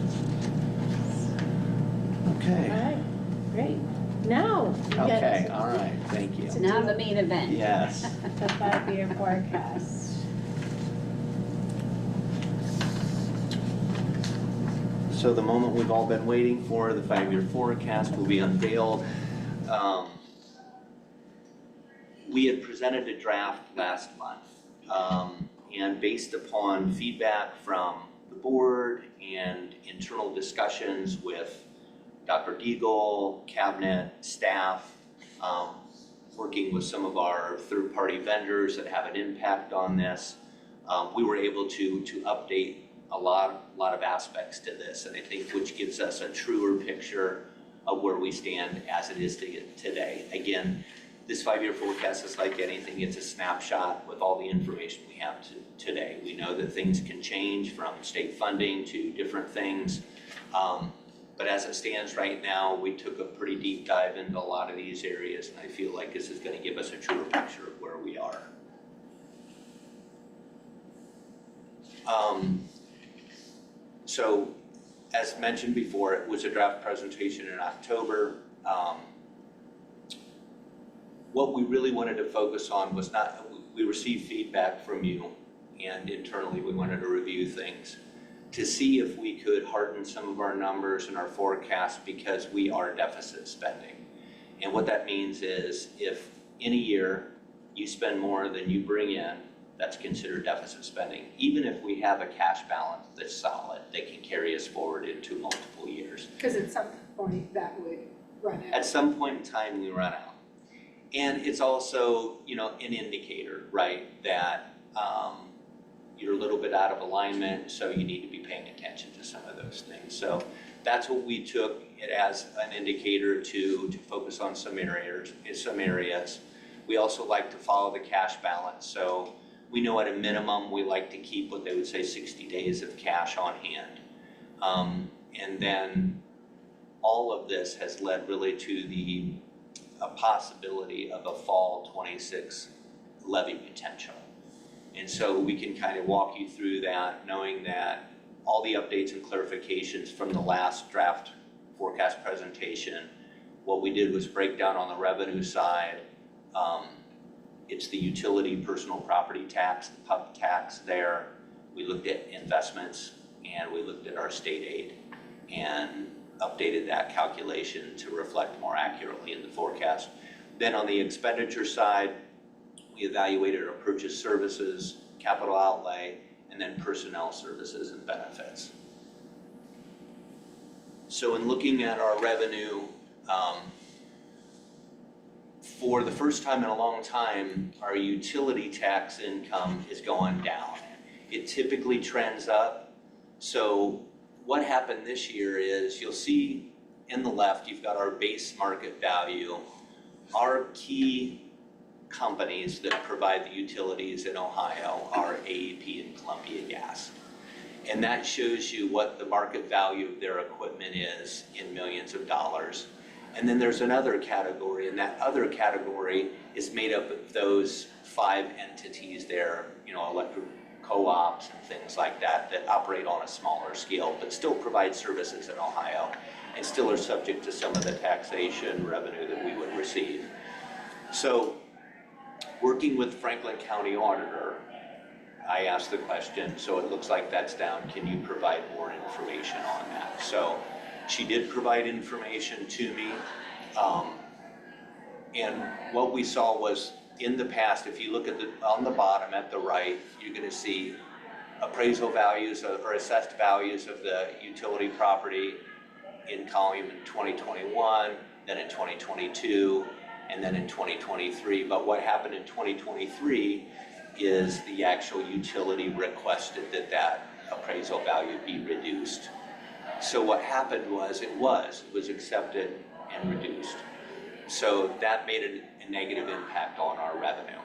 All Okay. right, great. Now, we Okay, get all right, thank you. To Now do- the main event. Yes. the 5-year forecast. So the moment we've all been waiting for, the 5-year forecast will be unveiled. We had presented a draft last month, and based upon feedback from the board and internal discussions with Dr. Deagle, cabinet, staff, working with some of our third-party vendors that have an impact on this, we were able to update a lot of aspects to this, and I think which gives us a truer picture of where we stand as it is today. Again, this 5-year forecast is like anything, it's a snapshot with all the information we have today. We know that things can change from state funding to different things, but as it stands right now, we took a pretty deep dive into a lot of these areas, and I feel like this is going to give us a truer picture of where we are. So, as mentioned before, it was a draft presentation in October. What we really wanted to focus on was not, we received feedback from you, and internally we wanted to review things to see if we could harden some of our numbers and our forecasts, because we are deficit spending. And what that means is if in a year you spend more than you bring in, that's considered deficit spending. Even if we have a cash balance that's solid, they can carry us forward into multiple years. Because at some point that would run out. At some point in time, we run out. And it's also, an indicator, right, that you're a little bit out of alignment, so you need to be paying attention to some of those things. So that's what we took it as an indicator to focus on some areas. We also like to follow the cash balance. So we know at a minimum, we like to keep what they would say 60 days of cash on hand. And then all of this has led really to a possibility of a fall 26 levy potential. And so we can kind of walk you through that, knowing that all the updates and clarifications from the last draft forecast presentation, what we did was break down on the revenue side. It's the utility personal property tax, the pub tax there. We looked at investments and we looked at our state aid and updated that calculation to reflect more accurately in the forecast. Then on the expenditure side, we evaluated our purchase services, capital outlay, and then personnel services and benefits. So in looking at our revenue, for the first time in a long time, our utility tax income is going down. It typically trends up. So what happened this year is you'll see in the left, you've got our base market value. Our key companies that provide the utilities in Ohio are AEP and Columbia Gas. And that shows you what the market value of their equipment is in millions of dollars. And then there's another category, and that other category is made up of those 5 entities there, electric co-ops and things like that operate on a smaller scale, but still provide services in Ohio and still are subject to some of the taxation revenue that we would receive. So working with Franklin County Auditor, I asked the question, so it looks like that's down. Can you provide more information on that? So She did provide information to me. And what we saw was in the past, if you look at on the bottom at the right, you're gonna see appraisal values or assessed values of the utility property in column in 2021, then in 2022, and then in 2023. But what happened in 2023 is the actual utility requested that appraisal value be reduced. So what happened was it was accepted and reduced. So that made a negative impact on our revenue.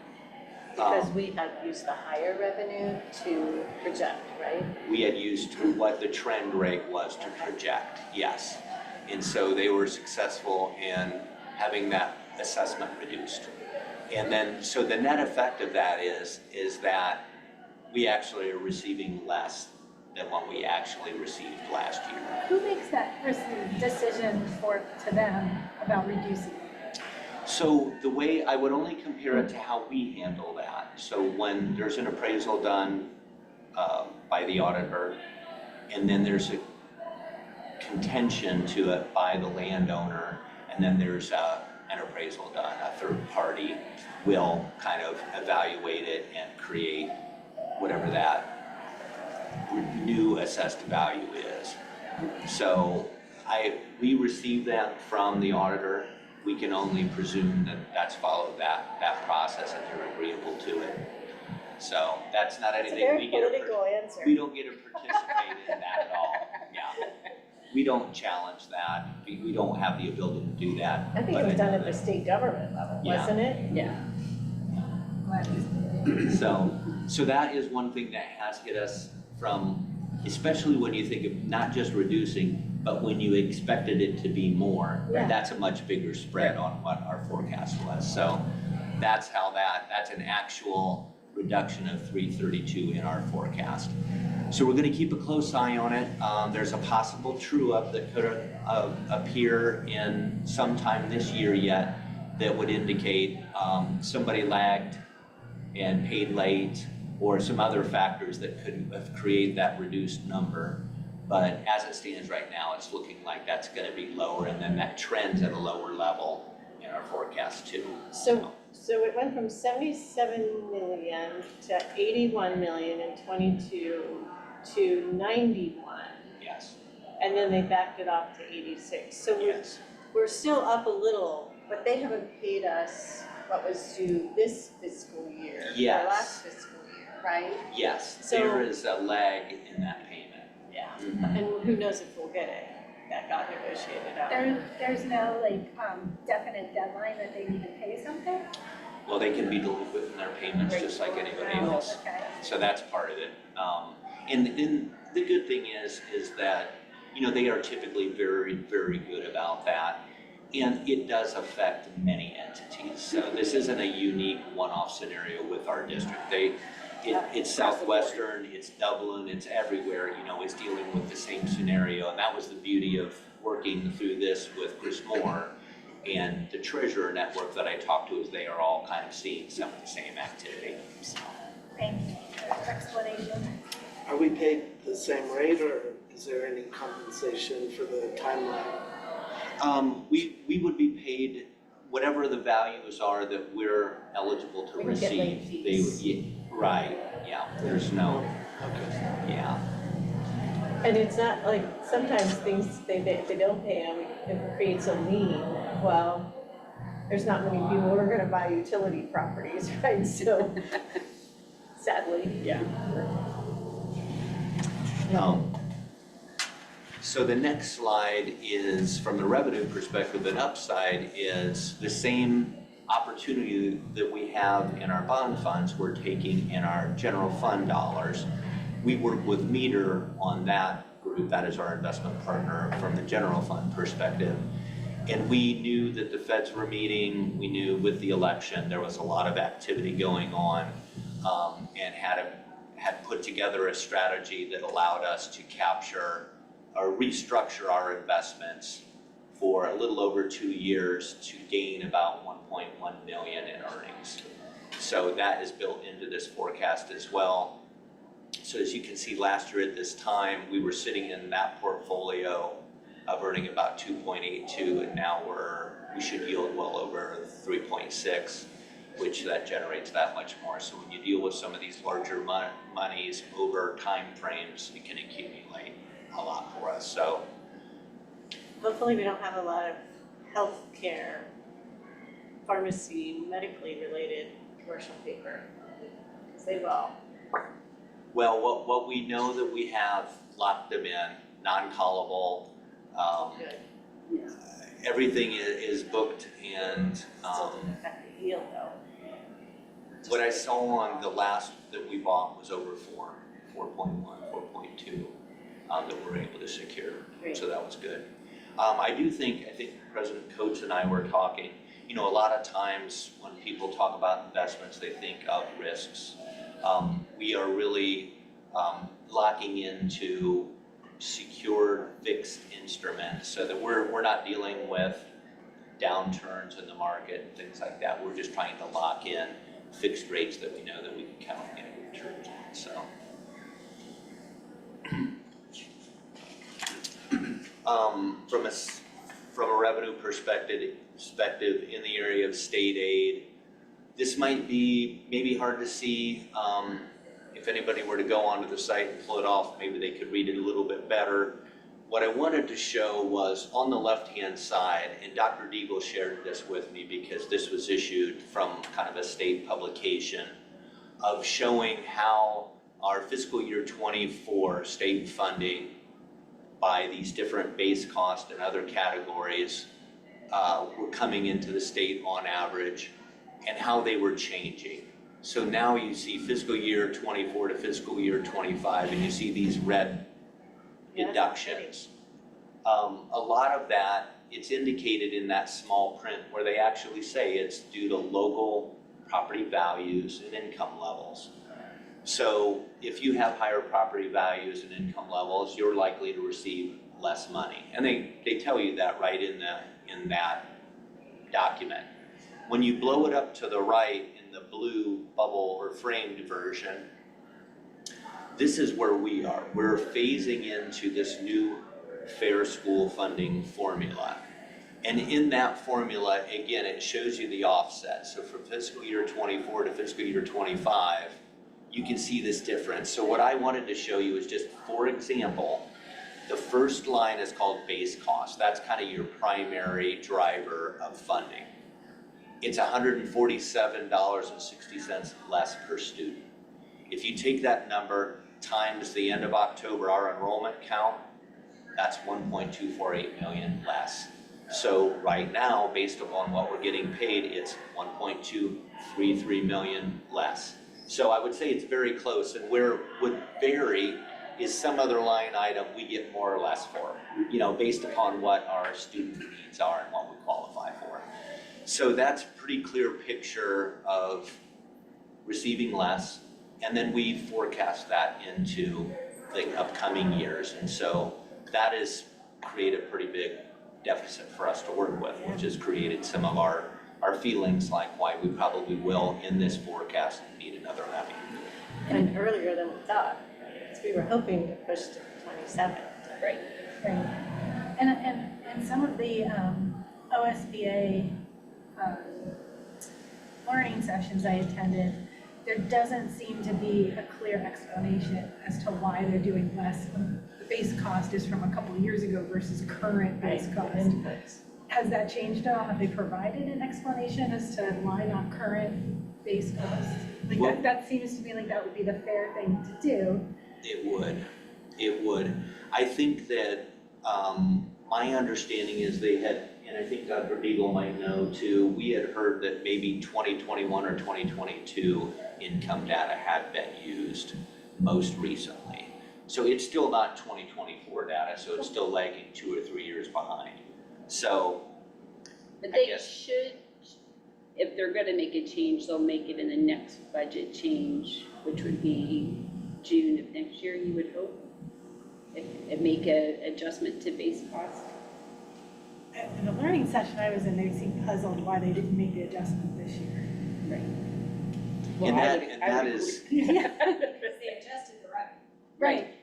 Because we had used the higher revenue to project, right? We had used what the trend rate was to project, yes. And so they were successful in having that assessment reduced. And then, so the net effect of that is that we actually are receiving less than what we actually received last year. Who makes that decision to them about reducing? So the way I would only compare it to how we handle that. So when there's an appraisal done by the auditor, and then there's a contention to it by the landowner, and then there's an appraisal done, a third party will kind of evaluate it and create whatever that new assessed value is. So we receive that from the auditor. We can only presume that that's followed that process and they're agreeable to it. So that's not anything we get. It's a very political answer. We don't get to participate in that at all. Yeah. We don't challenge that. We don't have the ability to do that. I think it was done at the state government level, Yeah. wasn't it? Yeah. So that is one thing that has hit us from, especially when you think of not just reducing, but when you expected it to be more, Yeah. that's a much bigger spread on what our forecast was. So that's an actual reduction of 332 in our forecast. So we're gonna keep a close eye on it. There's a possible true up that could appear in sometime this year yet that would indicate somebody lagged and paid late, or some other factors that could have created that reduced number. But as it stands right now, it's looking like that's gonna be lower, and then that trend's at a lower level in our forecast too. So it went from 77 million to 81 million in 22 to 91, Yes, and then they backed it off to 86. So yes, we're still up a little, but they haven't paid us what was due this fiscal year, Yes. or last fiscal year, right? yes, So- there is a lag in that payment. Yeah. Mhm. And who knows if we'll get it, that got negotiated out. There's no definite deadline that they need to pay something? Well, they can be delinquent in their payments just like anybody else. Okay. So that's part of it. And the good thing is that, you know, they are typically very, very good about that. And it does affect many entities. So this isn't a unique one-off scenario with our district. It's Southwestern, it's Dublin, it's everywhere, you know, it's dealing with the same scenario. And that was the beauty of working through this with Chris Moore and the treasurer network that I talked to, is they are all kind of seeing some of the same activity. So, Thank you for the explanation. Are we paid the same rate, or is there any compensation for the timeline? we would be paid whatever the values are that we're eligible to We don't get late receive. fees. Right, yeah, there's no, Okay. yeah. And it's not like, sometimes things, if they don't pay them, it creates a lien. Well, there's not many people who are gonna buy utility properties, right? So sadly. Yeah. So the next slide is, from the revenue perspective, an upside is the same opportunity that we have in our bond funds, we're taking in our general fund dollars. We work with Meter on that group, that is our investment partner from the general fund perspective. And we knew that the feds were meeting, we knew with the election, there was a lot of activity going on, and had put together a strategy that allowed us to capture or restructure our investments for a little over 2 years to gain about 1.1 million in earnings. So that is built into this forecast as well. So as you can see, last year at this time, we were sitting in that portfolio of earning about 2.82, and now we should yield well over 3.6, which that generates that much more. So when you deal with some of these larger monies over time frames, it can accumulate a lot for us. So Hopefully we don't have a lot of healthcare, pharmacy, medically related commercial paper, because they will. well, what we know that we have locked them in, non-callable, Good. everything is booked, and Still doesn't affect the yield though. what I saw on the last that we bought was over 4.1, 4.2, that we're able to secure. Great. So that was good. I think President Coates and I were talking, you know, a lot of times when people talk about investments, they think of risks. We are really locking into secured fixed instruments so that we're not dealing with downturns in the market and things like that. We're just trying to lock in fixed rates that we know that we can count on getting returns on, so. From a revenue perspective in the area of state aid, this might be maybe hard to see. If anybody were to go onto the site and pull it off, maybe they could read it a little bit better. What I wanted to show was on the left-hand side, and Dr. Deagle shared this with me because this was issued from kind of a state publication, of showing how our fiscal year 24 state funding by these different base cost and other categories were coming into the state on average, and how they were changing. So now you see fiscal year 24 to fiscal year 25, and you see these red deductions. A lot of that, it's indicated in that small print where they actually say it's due to local property values and income levels. So if you have higher property values and income levels, you're likely to receive less money. And they tell you that right in that document. When you blow it up to the right in the blue bubble or framed version, this is where we are. We're phasing into this new fair school funding formula. And in that formula, again, it shows you the offset. So from fiscal year 24 to fiscal year 25, you can see this difference. So what I wanted to show you is just, for example, the first line is called base cost. That's kind of your primary driver of funding. It's $147.60 less per student. If you take that number times the end of October, our enrollment count, that's 1.248 million less. So right now, based upon what we're getting paid, it's 1.233 million less. So I would say it's very close, and where it would vary is some other line item we get more or less for, you know, based upon what our student needs are and what we qualify for. So that's a pretty clear picture of receiving less, and then we forecast that into the upcoming years. And so that has created a pretty big deficit for us to work with, which has created some of our feelings like why we probably will, in this forecast, need another levy. And earlier than we thought, because we were hoping to push to 27. Right. Right. And some of the OSBA learning sessions I attended, there doesn't seem to be a clear explanation as to why they're doing less when the base cost is from a couple of years ago versus current base cost. Has that changed at all? Have they provided an explanation as to why not current base cost? Like Well, that seems to me like that would be the fair thing to do. It would. I think that my understanding is they had, and I think Dr. Deagle might know too, we had heard that maybe 2021 or 2022 income data had been used most recently. So it's still not 2024 data, so it's still lagging 2 or 3 years behind. So, But I they guess- should, if they're gonna make a change, they'll make it in the next budget change, which would be June of next year, you would hope. And make a adjustment to base cost. In the learning session I was in, they seemed puzzled why they didn't make the adjustment this year. Right. and that is, Yeah. Because they adjusted the revenue. Right,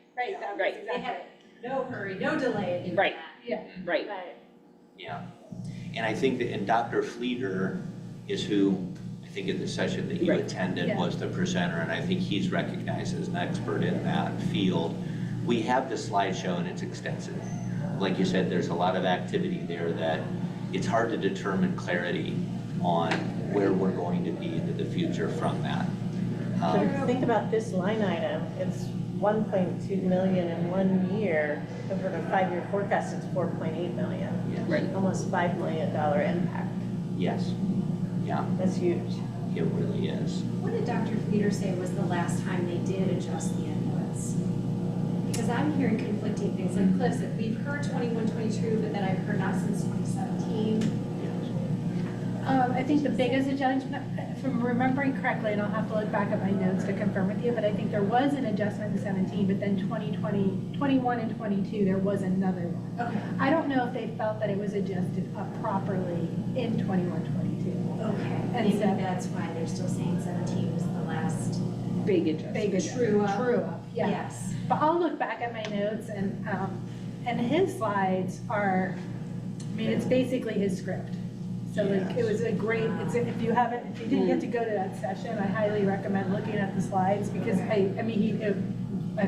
that was Right. They exactly. had no hurry, no delay in doing Right. that. Right. Yeah. And I think that, and Dr. Fleeter is who, I think in the session that you Right. attended Yeah. was the presenter, and I think he's recognized as an expert in that field. We have the slideshow and it's extensive. Like you said, there's a lot of activity there that it's hard to determine clarity on where we're going to be into the future from that. But think about this line item, it's 1.2 million in 1 year, over the 5-year forecast, it's 4.8 million. Yes. Right. Almost $5 million impact, Yes. Yeah, that's huge. it really is. What did Dr. Fleeter say was the last time they did adjust the inputs? Because I'm hearing conflicting things, like Cliff said, we've heard 21, 22, but then I've heard not since 2017. I think the biggest adjustment, if I'm remembering correctly, and I'll have to look back at my notes to confirm with you, but I think there was an adjustment in 17, but then 2020, 21 and 22, there was another one. Okay. I don't know if they felt that it was adjusted up properly in 21, 22. Okay, And maybe so- that's why they're still saying 17 was the last. Big adjustment. Big adjustment. True up. True up, yeah. Yes. But I'll look back at my notes and his slides are, I mean, it's basically his script. So like, it was a great, if you didn't get to go to that session, I highly recommend looking at the slides because I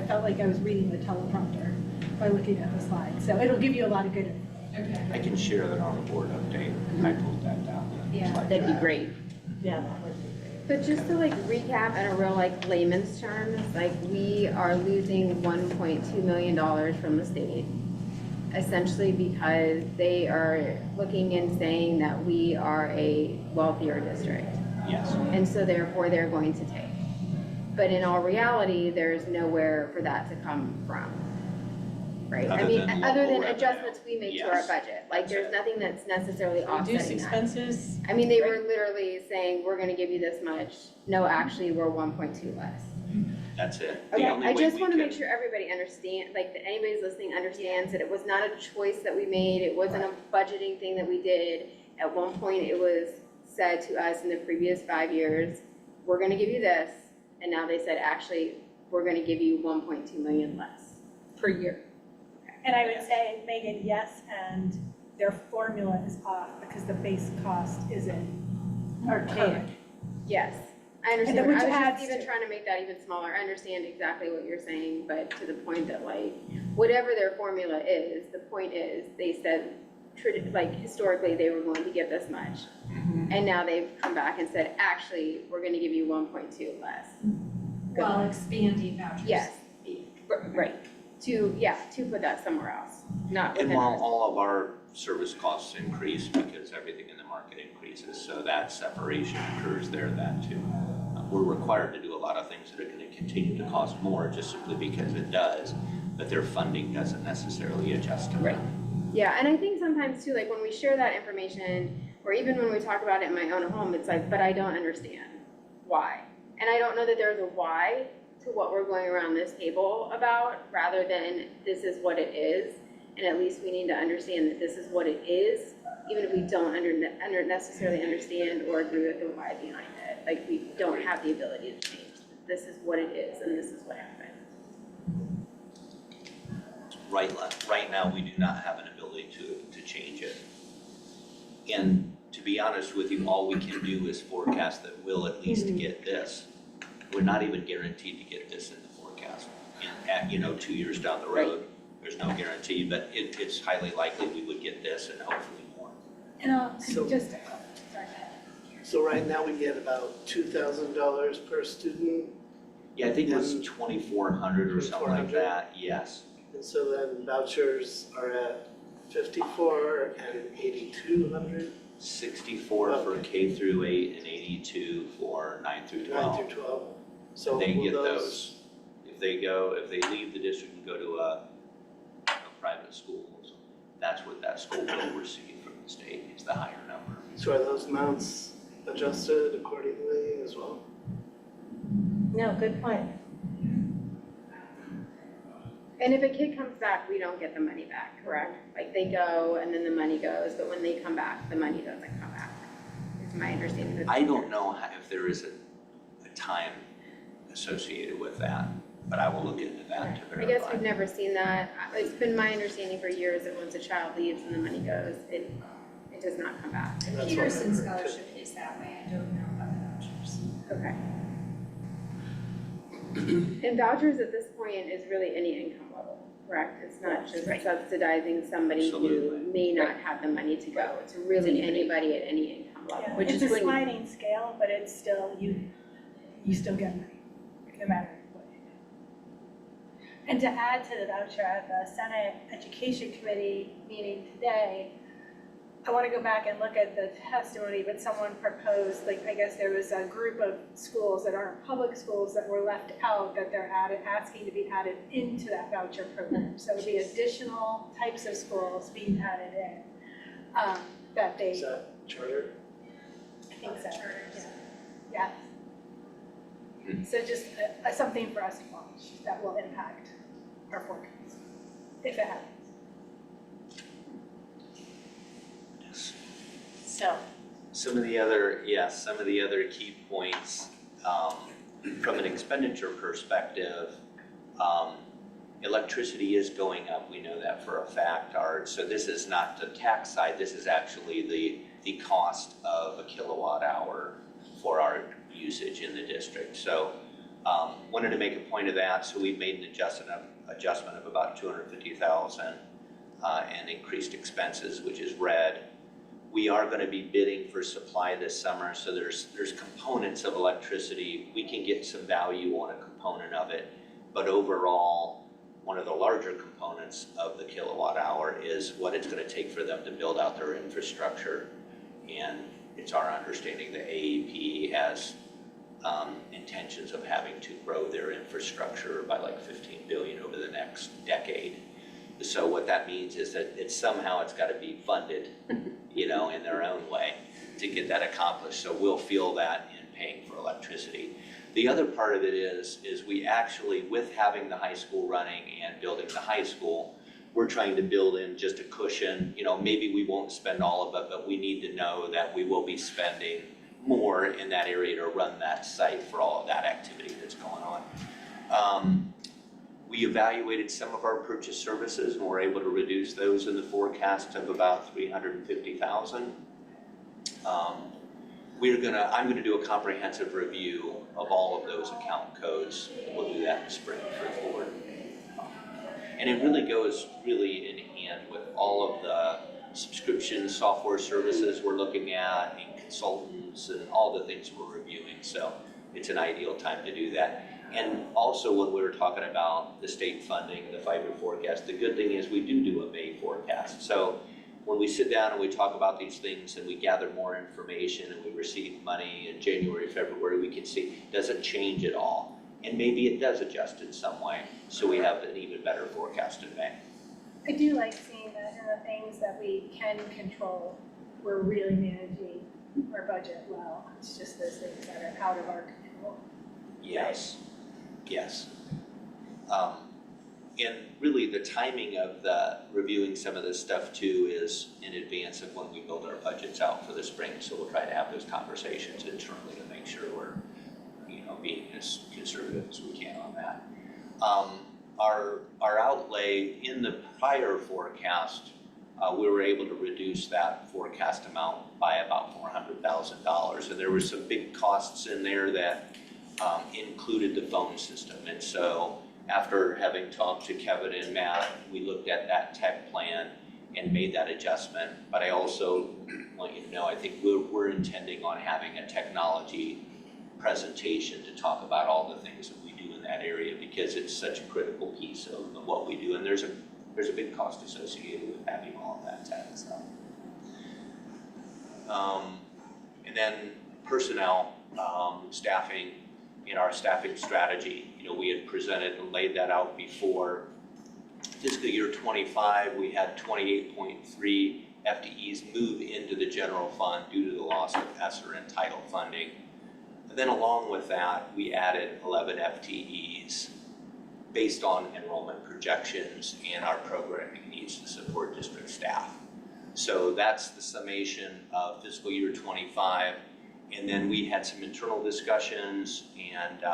felt like I was reading the teleprompter by looking at the slides. So it'll give you a lot of good. Okay. I can share that on the board update. I pulled that down. Yeah. That'd be great. Yeah, that would be great. But just to like recap in a real like layman's terms, like we are losing $1.2 million from the state. Essentially because they are looking and saying that we are a wealthier district. Yes. And so therefore they're going to take. But in all reality, there's nowhere for that to come from. Right? Other than Other local than revenue. adjustments we make to our Yes. budget. Like there's nothing that's necessarily Reduce offsetting that. expenses. I mean, they were literally saying, we're gonna give you this much. No, actually, we're 1.2 less. That's it. The Okay, only I way just we wanna can- make sure everybody understand, like, that anybody listening understands that it was not a choice that we made. It wasn't a budgeting thing that we did. At one point, it was said to us in the previous 5 years, we're gonna give you this. And now they said, actually, we're gonna give you 1.2 million less. Per year. And I would say, Megan, yes, and their formula is off because the base cost isn't archaic. Yes, I And then understand. I which was adds just even to- trying to make that even smaller. I understand exactly what you're saying, but to the point that like, whatever their formula is, the point is, they said, like historically, they were going to give this much. And now they've come back and said, actually, we're gonna give you 1.2 less. While expanding vouchers. Yes, Right. to put that somewhere else, not And within while ours. all of our service costs increase because everything in the market increases, so that separation occurs there, that too. We're required to do a lot of things that are gonna continue to cost more just simply because it does, but their funding doesn't necessarily adjust to that. Right. Yeah, and I think sometimes too, like when we share that information, or even when we talk about it in my own home, it's like, but I don't understand why. And I don't know that there's a why to what we're going around this table about, rather than this is what it is. And at least we need to understand that this is what it is, even if we don't necessarily understand or agree with the why behind it. Like we don't have the ability to change. This is what it is, and this is what happened. Right now, we do not have an ability to change it. And to be honest with you, all we can do is forecast that we'll at least get this. We're not even guaranteed to get this in the forecast. And at, 2 years down the road, there's no guarantee, but it's highly likely we would get this and hopefully more. And So- just, sorry. So right now we get about $2,000 per student, Yeah, I think it was And- 2,400 or something like 2,400? that, yes. and so then vouchers are at 54 and 8,200, 64 for Okay. K through 8 and 82 for 9 through 9 12. through 12. So They will get those. If they leave the district and go to a private school, that's what that school will receive from the state, is the higher number. So are those amounts adjusted accordingly as well? No, good point. And if a kid comes back, we don't get the money back, correct? Like they go and then the money goes, but when they come back, the money doesn't come back. Is my understanding. I don't know if there is a time associated with that. but I will look into that to I verify. guess we've never seen that. It's been my understanding for years that once a child leaves and the money goes, it does not come back. The That's what Peterson I heard, too. scholarship is that way, I don't know about the vouchers. Okay. And vouchers at this point is really any income level, correct? It's not just Right. subsidizing somebody Absolutely. who may not have the money to go. It's really anybody at any income level. Yeah, Which it's is a when- sliding scale, but it's still, you still get money, no matter what you do. And to add to the voucher, at the Senate Education Committee meeting today, I want to go back and look at the testimony, but someone proposed, like, I guess there was a group of schools that aren't public schools that were left out, that they're asking to be added into that voucher program. So the additional types of schools being added in, that they. Is that charter? I think so. Charters. Yeah. So just something for us to watch that will impact our forecast, if it happens. So, Some of the other key points, from an expenditure perspective, electricity is going up, we know that for a fact. So this is not the tax side, this is actually the cost of a kilowatt hour for our usage in the district. So, wanted to make a point of that, so we've made an adjustment of about 250,000 and increased expenses, which is red. We are going to be bidding for supply this summer, so there's components of electricity. We can get some value on a component of it, but overall, one of the larger components of the kilowatt hour is what it's going to take for them to build out their infrastructure. And it's our understanding that AEP has intentions of having to grow their infrastructure by like 15 billion over the next decade. So what that means is that it's got to be funded, in their own way to get that accomplished. So we'll feel that in paying for electricity. The other part of it is we actually, with having the high school running and building the high school, we're trying to build in just a cushion. Maybe we won't spend all of it, but we need to know that we will be spending more in that area to run that site for all of that activity that's going on. We evaluated some of our purchase services and were able to reduce those in the forecast of about 350,000. I'm gonna do a comprehensive review of all of those account codes. We'll do that in spring for the board. And it really goes in hand with all of the subscription software services we're looking at and consultants and all the things we're reviewing. So it's an ideal time to do that. And also when we were talking about the state funding, the 5-year forecast, the good thing is we do a May forecast. So when we sit down and we talk about these things and we gather more information and we receive money in January, February, we can see, does it change at all? And maybe it does adjust in some way, so we have an even better forecast in May. I do like seeing that in the things that we can control, we're really managing our budget well. It's just those things that are out of our control. Yes. And really the timing of the reviewing some of this stuff too is in advance of when we build our budgets out for the spring. So we'll try to have those conversations internally to make sure we're, being as conservative as we can on that. Our outlay in the prior forecast, we were able to reduce that forecast amount by about $400,000. And there were some big costs in there that included the phone system. And so after having talked to Kevin and Matt, we looked at that tech plan and made that adjustment. But I also want you to know, I think we're intending on having a technology presentation to talk about all the things that we do in that area, because it's such a critical piece of what we do. And there's a big cost associated with having all of that tech. So. And then personnel, staffing. In our staffing strategy, we had presented and laid that out before. Fiscal year 25, we had 28.3 FTEs move into the general fund due to the loss of ESSER and title funding. And then along with that, we added 11 FTEs based on enrollment projections and our programming needs to support district staff. So that's the summation of fiscal year 25. And then we had some internal discussions and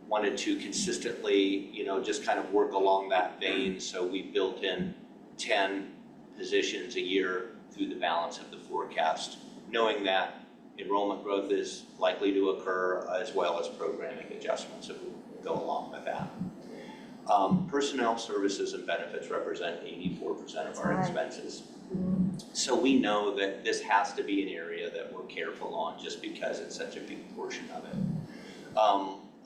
wanted to consistently, just kind of work along that vein. So we built in 10 positions a year through the balance of the forecast, knowing that enrollment growth is likely to occur as well as programming adjustments that will go along with that. Personnel services and benefits represent 84% of our expenses. So we know that this has to be an area that we're careful on just because it's such a big portion of it.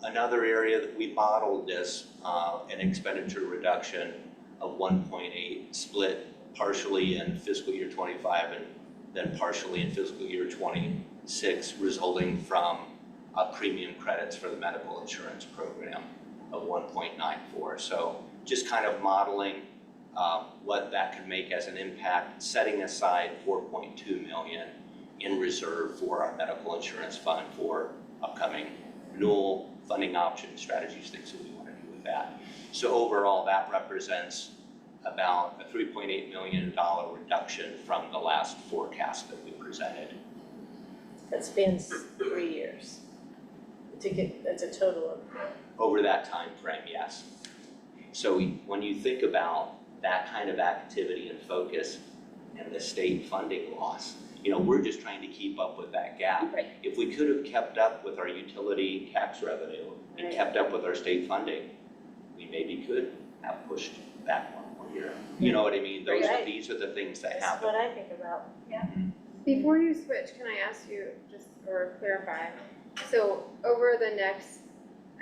Another area that we modeled this, an expenditure reduction of 1.8 split partially in fiscal year 25 and then partially in fiscal year 26, resulting from premium credits for the medical insurance program of 1.94. So just kind of modeling what that could make as an impact, setting aside $4.2 million in reserve for our medical insurance fund for upcoming renewal, funding options, strategies, things that we want to do with that. So overall, that represents about a $3.8 million reduction from the last forecast that we presented. That spans 3 years. That's a total of. Over that time frame, yes. So when you think about that kind of activity and focus and the state funding loss, we're just trying to keep up with that gap. Right. If we could have kept up with our utility tax revenue and kept up with our state funding, we maybe could have pushed that one more year. You know what I mean? These are the things that That's happen. what I think about. Before you switch, can I ask you just, or clarify? So over the next,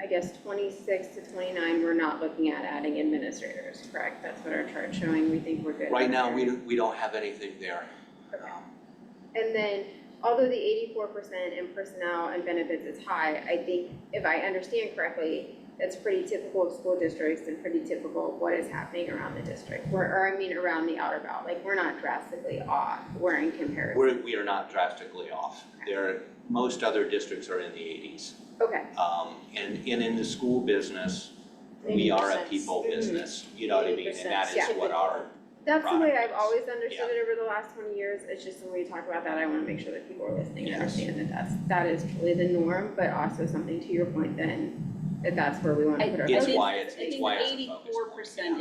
I guess, 26 to 29, we're not looking at adding administrators, correct? That's what our chart's showing. We think we're good. Right now, we don't have anything there. Okay. And then, although the 84% in personnel and benefits is high, I think, if I understand correctly, that's pretty typical of school districts and pretty typical of what is happening around the district, around the outer belt. Like, we're not drastically off, we're in comparison. We are not drastically off. Most other districts are in the 80s. Okay. And in the school business, we are a people business, you know what I mean? And that is what our That's the way I've products. always understood it over the last 20 years. It's just when we talk about that, I want to make sure that people are listening and understand that that is really the norm, but also something to your point then, that that's where we want to put our It's focus. why it's I think a focus point, 84%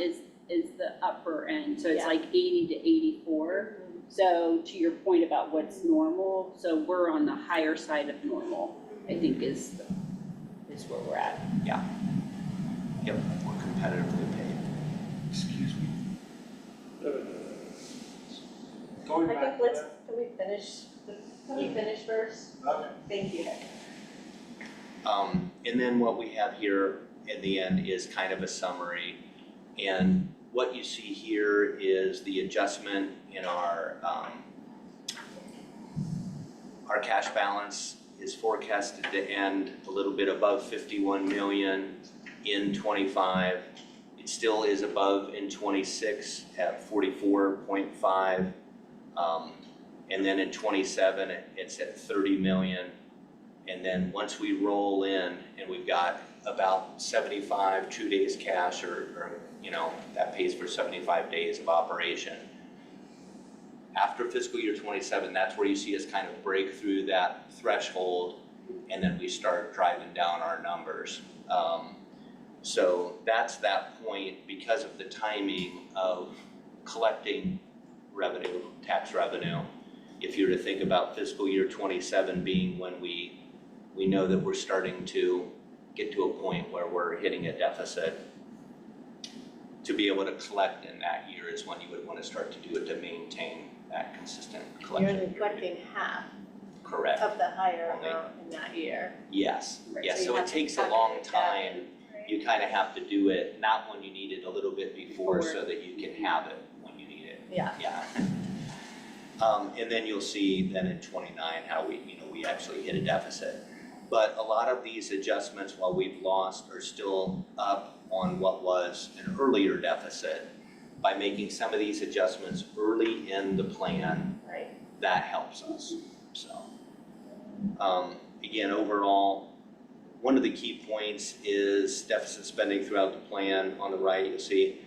is the upper end, so it's Yeah. like 80 to 84. So to your point about what's normal, so we're on the higher side of normal, I think is where we're at. Yep, we're competitively paid. Excuse me. Going I back think to can we finish first? Okay. Thank you. And then what we have here in the end is kind of a summary. And what you see here is the adjustment in our cash balance is forecasted to end a little bit above 51 million in 25. It still is above in 26 at 44.5. And then in 27, it's at 30 million. And then once we roll in and we've got about 75 2 days cash or that pays for 75 days of operation. After fiscal year 27, that's where you see us kind of break through that threshold and then we start driving down our numbers. So that's that point because of the timing of collecting revenue, tax revenue. If you were to think about fiscal year 27 being when we know that we're starting to get to a point where we're hitting a deficit, to be able to collect in that year is when you would want to start to do it to maintain that consistent collection. You're only collecting half Correct. of the higher amount in that year. Yes, Right, yes, so you so it have to takes a cut long it down, time. right? You kind of have to do it, not when you need it, a little bit before so that you can have it when you need it. Yeah. Yeah. And then you'll see then in 29 how we actually hit a deficit. But a lot of these adjustments, while we've lost, are still up on what was an earlier deficit. By making some of these adjustments early in the plan, Right. that helps us. So, again, overall, one of the key points is deficit spending throughout the plan. On the right, you'll see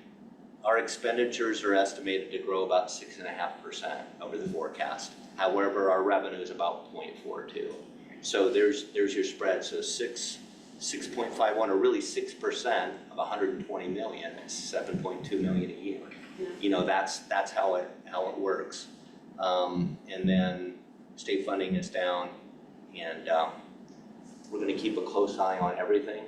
our expenditures are estimated to grow about 6.5% over the forecast. However, our revenue is about 0.42. So there's your spread. So 6 6.51, or really 6% of 120 million, it's 7.2 million a year. Yeah. You know, that's how it works. And then state funding is down, and we're gonna keep a close eye on everything,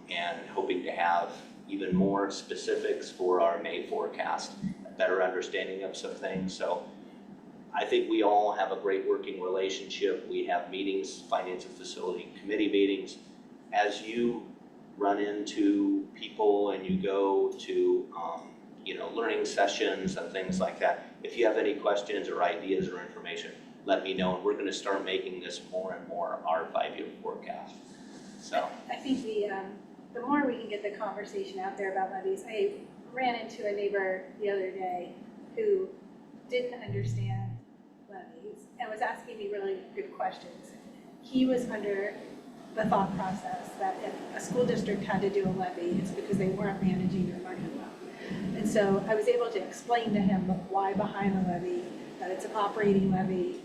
and hoping to have even more specifics for our May forecast, a better understanding of some things. So I think we all have a great working relationship. We have meetings, finance and facility committee meetings. As you run into people and you go to, learning sessions and things like that, if you have any questions or ideas or information, let me know. And we're gonna start making this more and more our 5-year forecast. So. I think the more we can get the conversation out there about levies, I ran into a neighbor the other day who didn't understand levies and was asking me really good questions. He was under the thought process that if a school district had to do a levy, it's because they weren't managing their money well. And so I was able to explain to him the why behind the levy, that it's an operating levy,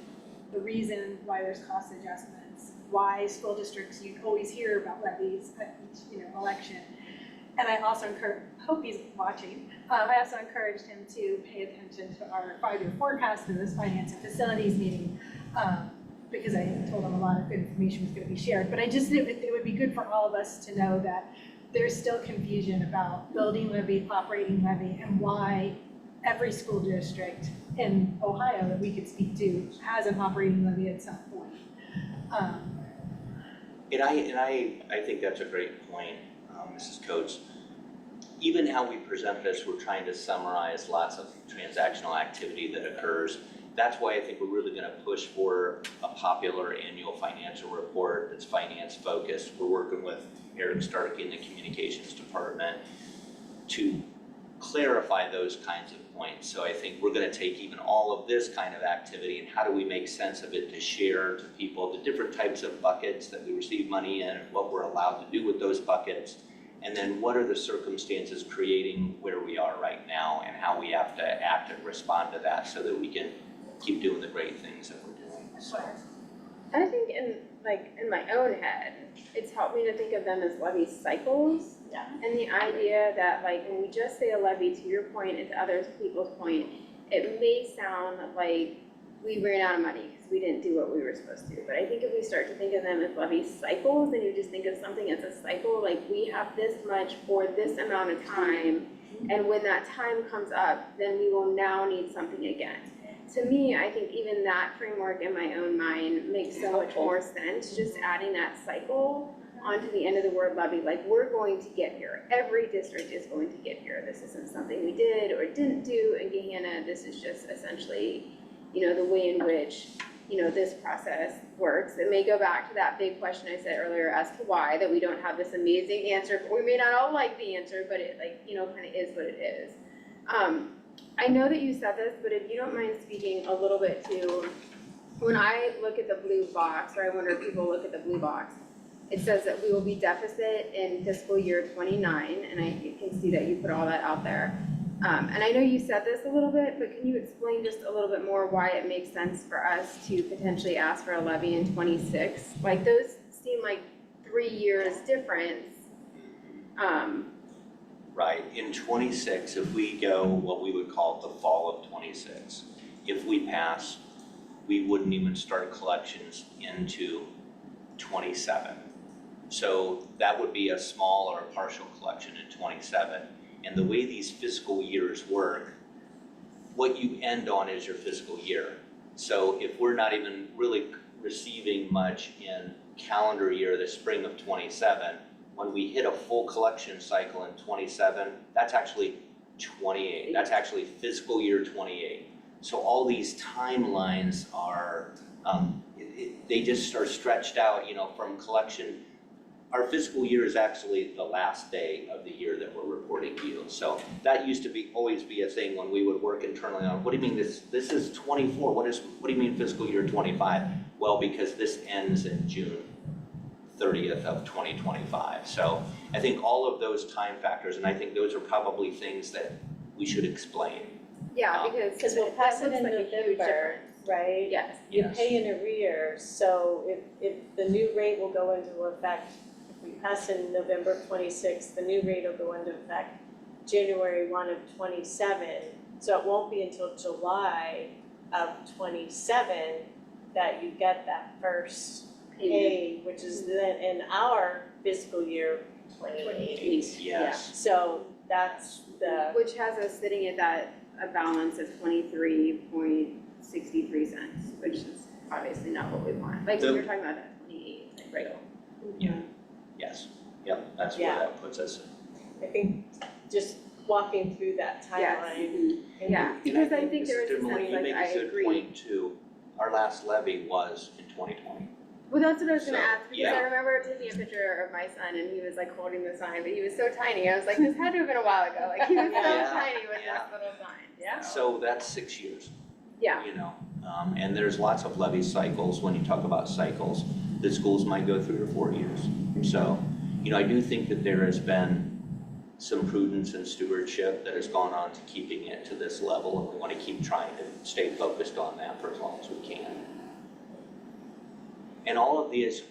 the reason why there's cost adjustments, why school districts, you always hear about levies at each election. And I also hope he's watching, I also encouraged him to pay attention to our 5-year forecast in this finance and facilities meeting, because I told him a lot of good information was going to be shared. But it would be good for all of us to know that there's still confusion about building levy, operating levy, and why every school district in Ohio that we could speak to has an operating levy at some point. And I think that's a great point, Mrs. Coates. Even how we present this, we're trying to summarize lots of transactional activity that occurs. That's why I think we're really gonna push for a popular annual financial report that's finance focused. We're working with Eric Starkey in the communications department to clarify those kinds of points. So I think we're gonna take even all of this kind of activity and how do we make sense of it to share to people, the different types of buckets that we receive money in, and what we're allowed to do with those buckets, and then what are the circumstances creating where we are right now and how we have to act and respond to that so that we can keep doing the great things that we're doing. So. And I think in my own head, it's helped me to think of them as levy cycles. Yeah. And the idea that when we just say a levy, to your point and to other people's point, it may sound like we ran out of money because we didn't do what we were supposed to. But I think if we start to think of them as levy cycles, and you just think of something as a cycle, like we have this much for this amount of time, and when that time comes up, then we will now need something again. To me, I think even that framework in my own mind makes so much more sense, just adding that cycle onto the end of the word levy, like we're going to get here. Every district is going to get here. This isn't something we did or didn't do in Gahanna. This is just essentially, the way in which, this process works. It may go back to that big question I said earlier as to why, that we don't have this amazing answer. We may not all like the answer, but it kind of is what it is. I know that you said this, but if you don't mind speaking a little bit to, when I look at the blue box, or I wonder if people look at the blue box, it says that we will be deficit in fiscal year 29, and I can see that you put all that out there. And I know you said this a little bit, but can you explain just a little bit more why it makes sense for us to potentially ask for a levy in 26? Like those seem like 3 years difference. Right, in 26, if we go what we would call the fall of 26, if we pass, we wouldn't even start collections into 27. So that would be a small or a partial collection in 27. And the way these fiscal years work, what you end on is your fiscal year. So if we're not even really receiving much in calendar year, the spring of 27, when we hit a full collection cycle in 27, that's actually 28. That's actually fiscal year 28. So all these timelines are, they just are stretched out, from collection. Our fiscal year is actually the last day of the year that we're reporting to you. So that used to always be a thing when we would work internally on, what do you mean this is 24? What do you mean fiscal year 25? Well, because this ends in June 30th of 2025. So I think all of those time factors, and I think those are probably things that we should explain. Yeah, Because we'll pass it in November, right? Yes. You Yes. pay in arrears, so if the new rate will go into effect if we pass in November 26th, the new rate will go into effect January 1 of 27. So it won't be until July of 27 that you get that first pay, which is then in our fiscal year 28. Yes. So that's the, Which has us sitting at that, a balance of 23.63 cents, which is obviously not what we want. Like, when you're talking about that 28, like, Right. Yes, yep, that's where Yeah. that puts us. I think just walking through that Yes. timeline. and- Yeah, because I think there is a Mr. Maloney, sense, you like, make I a good agree. point too. Our last levy was in 2020. Well, that's what I was gonna So, ask, because yeah. I remember taking a picture of my son and he was like holding the sign, but he was so tiny. I was like, this had to have been a while ago. Like, he was so Yeah, tiny with yeah. this little sign. Yeah. So that's 6 years, Yeah. you know. And there's lots of levy cycles. When you talk about cycles, the schools might go 3 or 4 years. So, you know, I do think that there has been some prudence and stewardship that has gone on to keeping it to this level, and we want to keep trying to stay focused on that for as long as we can. And all of this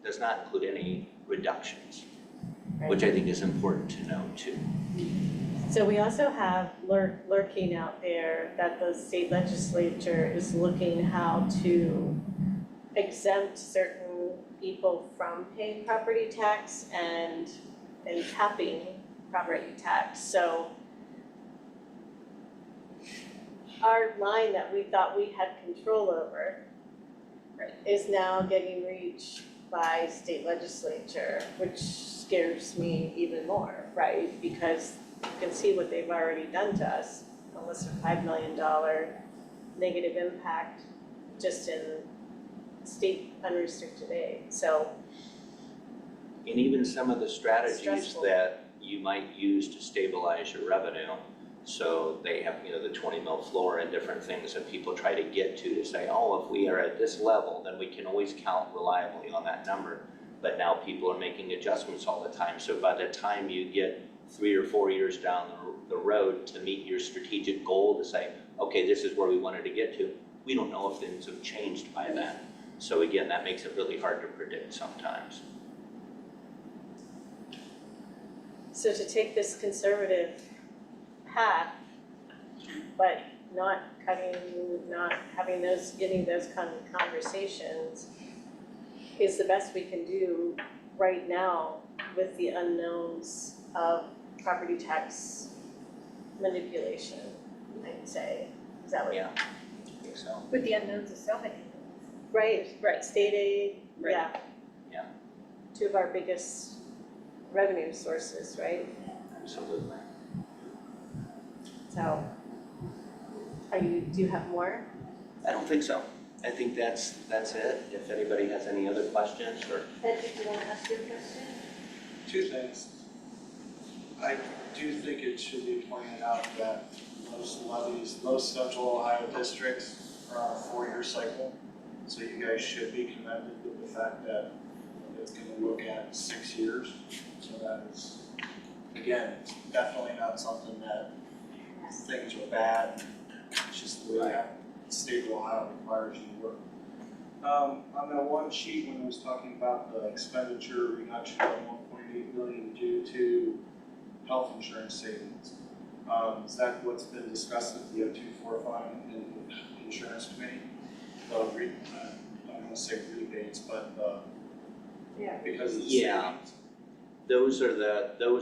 does not include any reductions, which I think is important to know too. So we also have lurking out there that the state legislature is looking how to exempt certain people from paying property tax and capping property tax. So our line that we thought we had control over is now getting reached by state legislature, which scares me even more, right? Because you can see what they've already done to us, almost a $5 million negative impact just in state unrestricted aid. So And even some of the strategies Stressful. that you might use to stabilize your revenue. So they have, you know, the 20 mil floor and different things that people try to get to say, oh, if we are at this level, then we can always count reliably on that number. But now people are making adjustments all the time. So by the time you get 3 or 4 years down the road to meet your strategic goal to say, okay, this is where we wanted to get to, we don't know if things have changed by then. So again, that makes it really hard to predict sometimes. So to take this conservative path, but not having getting those kind of conversations is the best we can do right now with the unknowns of property tax manipulation, I'd say. Is that what? Yeah, I think so. With the unknowns of so many things. Right, state aid, Right. yeah. Yeah. Two of our biggest revenue sources, right? Absolutely. So, do you have more? I don't think so. I think that's it. If anybody has any other questions or. Ed, did you want to ask your question? Two things. I do think it should be pointed out that most levies, most central Ohio districts are on a 4-year cycle. So you guys should be commended with the fact that it's gonna look at 6 years. So that is, again, it's definitely not something that things are bad. It's just the way that the state of Ohio requires you to work. On that one sheet, when I was talking about the expenditure reduction of 1.8 million due to health insurance savings, is that what's been discussed at the 024 fund and the insurance committee? I don't want to say rebates, but because of the Yeah. savings. Those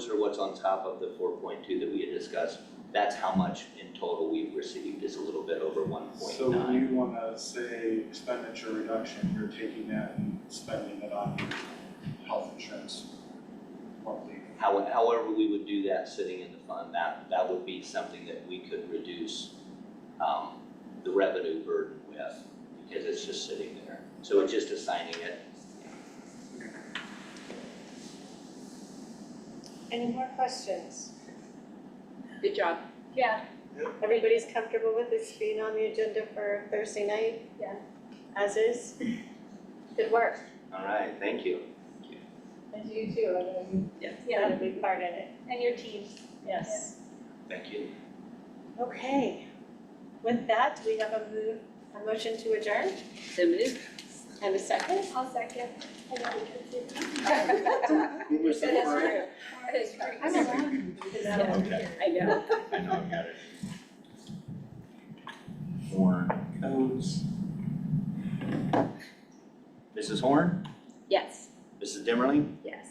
are what's on top of the 4.2 that we had discussed. That's how much in total we've received, is a little bit over 1.9. So when you want to say expenditure reduction, you're taking that and spending it on health insurance monthly. However we would do that sitting in the fund, that would be something that we could reduce the revenue burden with, because it's just sitting there. So it's just assigning it. Any more questions? Good job. Yeah. Everybody's comfortable with this being on the agenda for Thursday night? Yeah. As is? Good work. All right, thank you. And you too, I know Yeah. you had a big part in it. And your teams. Yes. Thank you. Okay. With that, do we have a motion to adjourn? So moved. And a second? I'll second. I know we can see. Who was the That is first? true. I'm allowed to do this. Okay. I know. I know, I've got it. Horn codes. Mrs. Horn, Yes. Mrs. Dimmerly, Yes.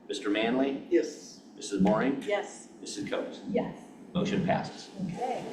Mr. Manley, Yes. Mrs. Mooring, Yes. Mrs. Coates. Yes. Motion passes. Okay.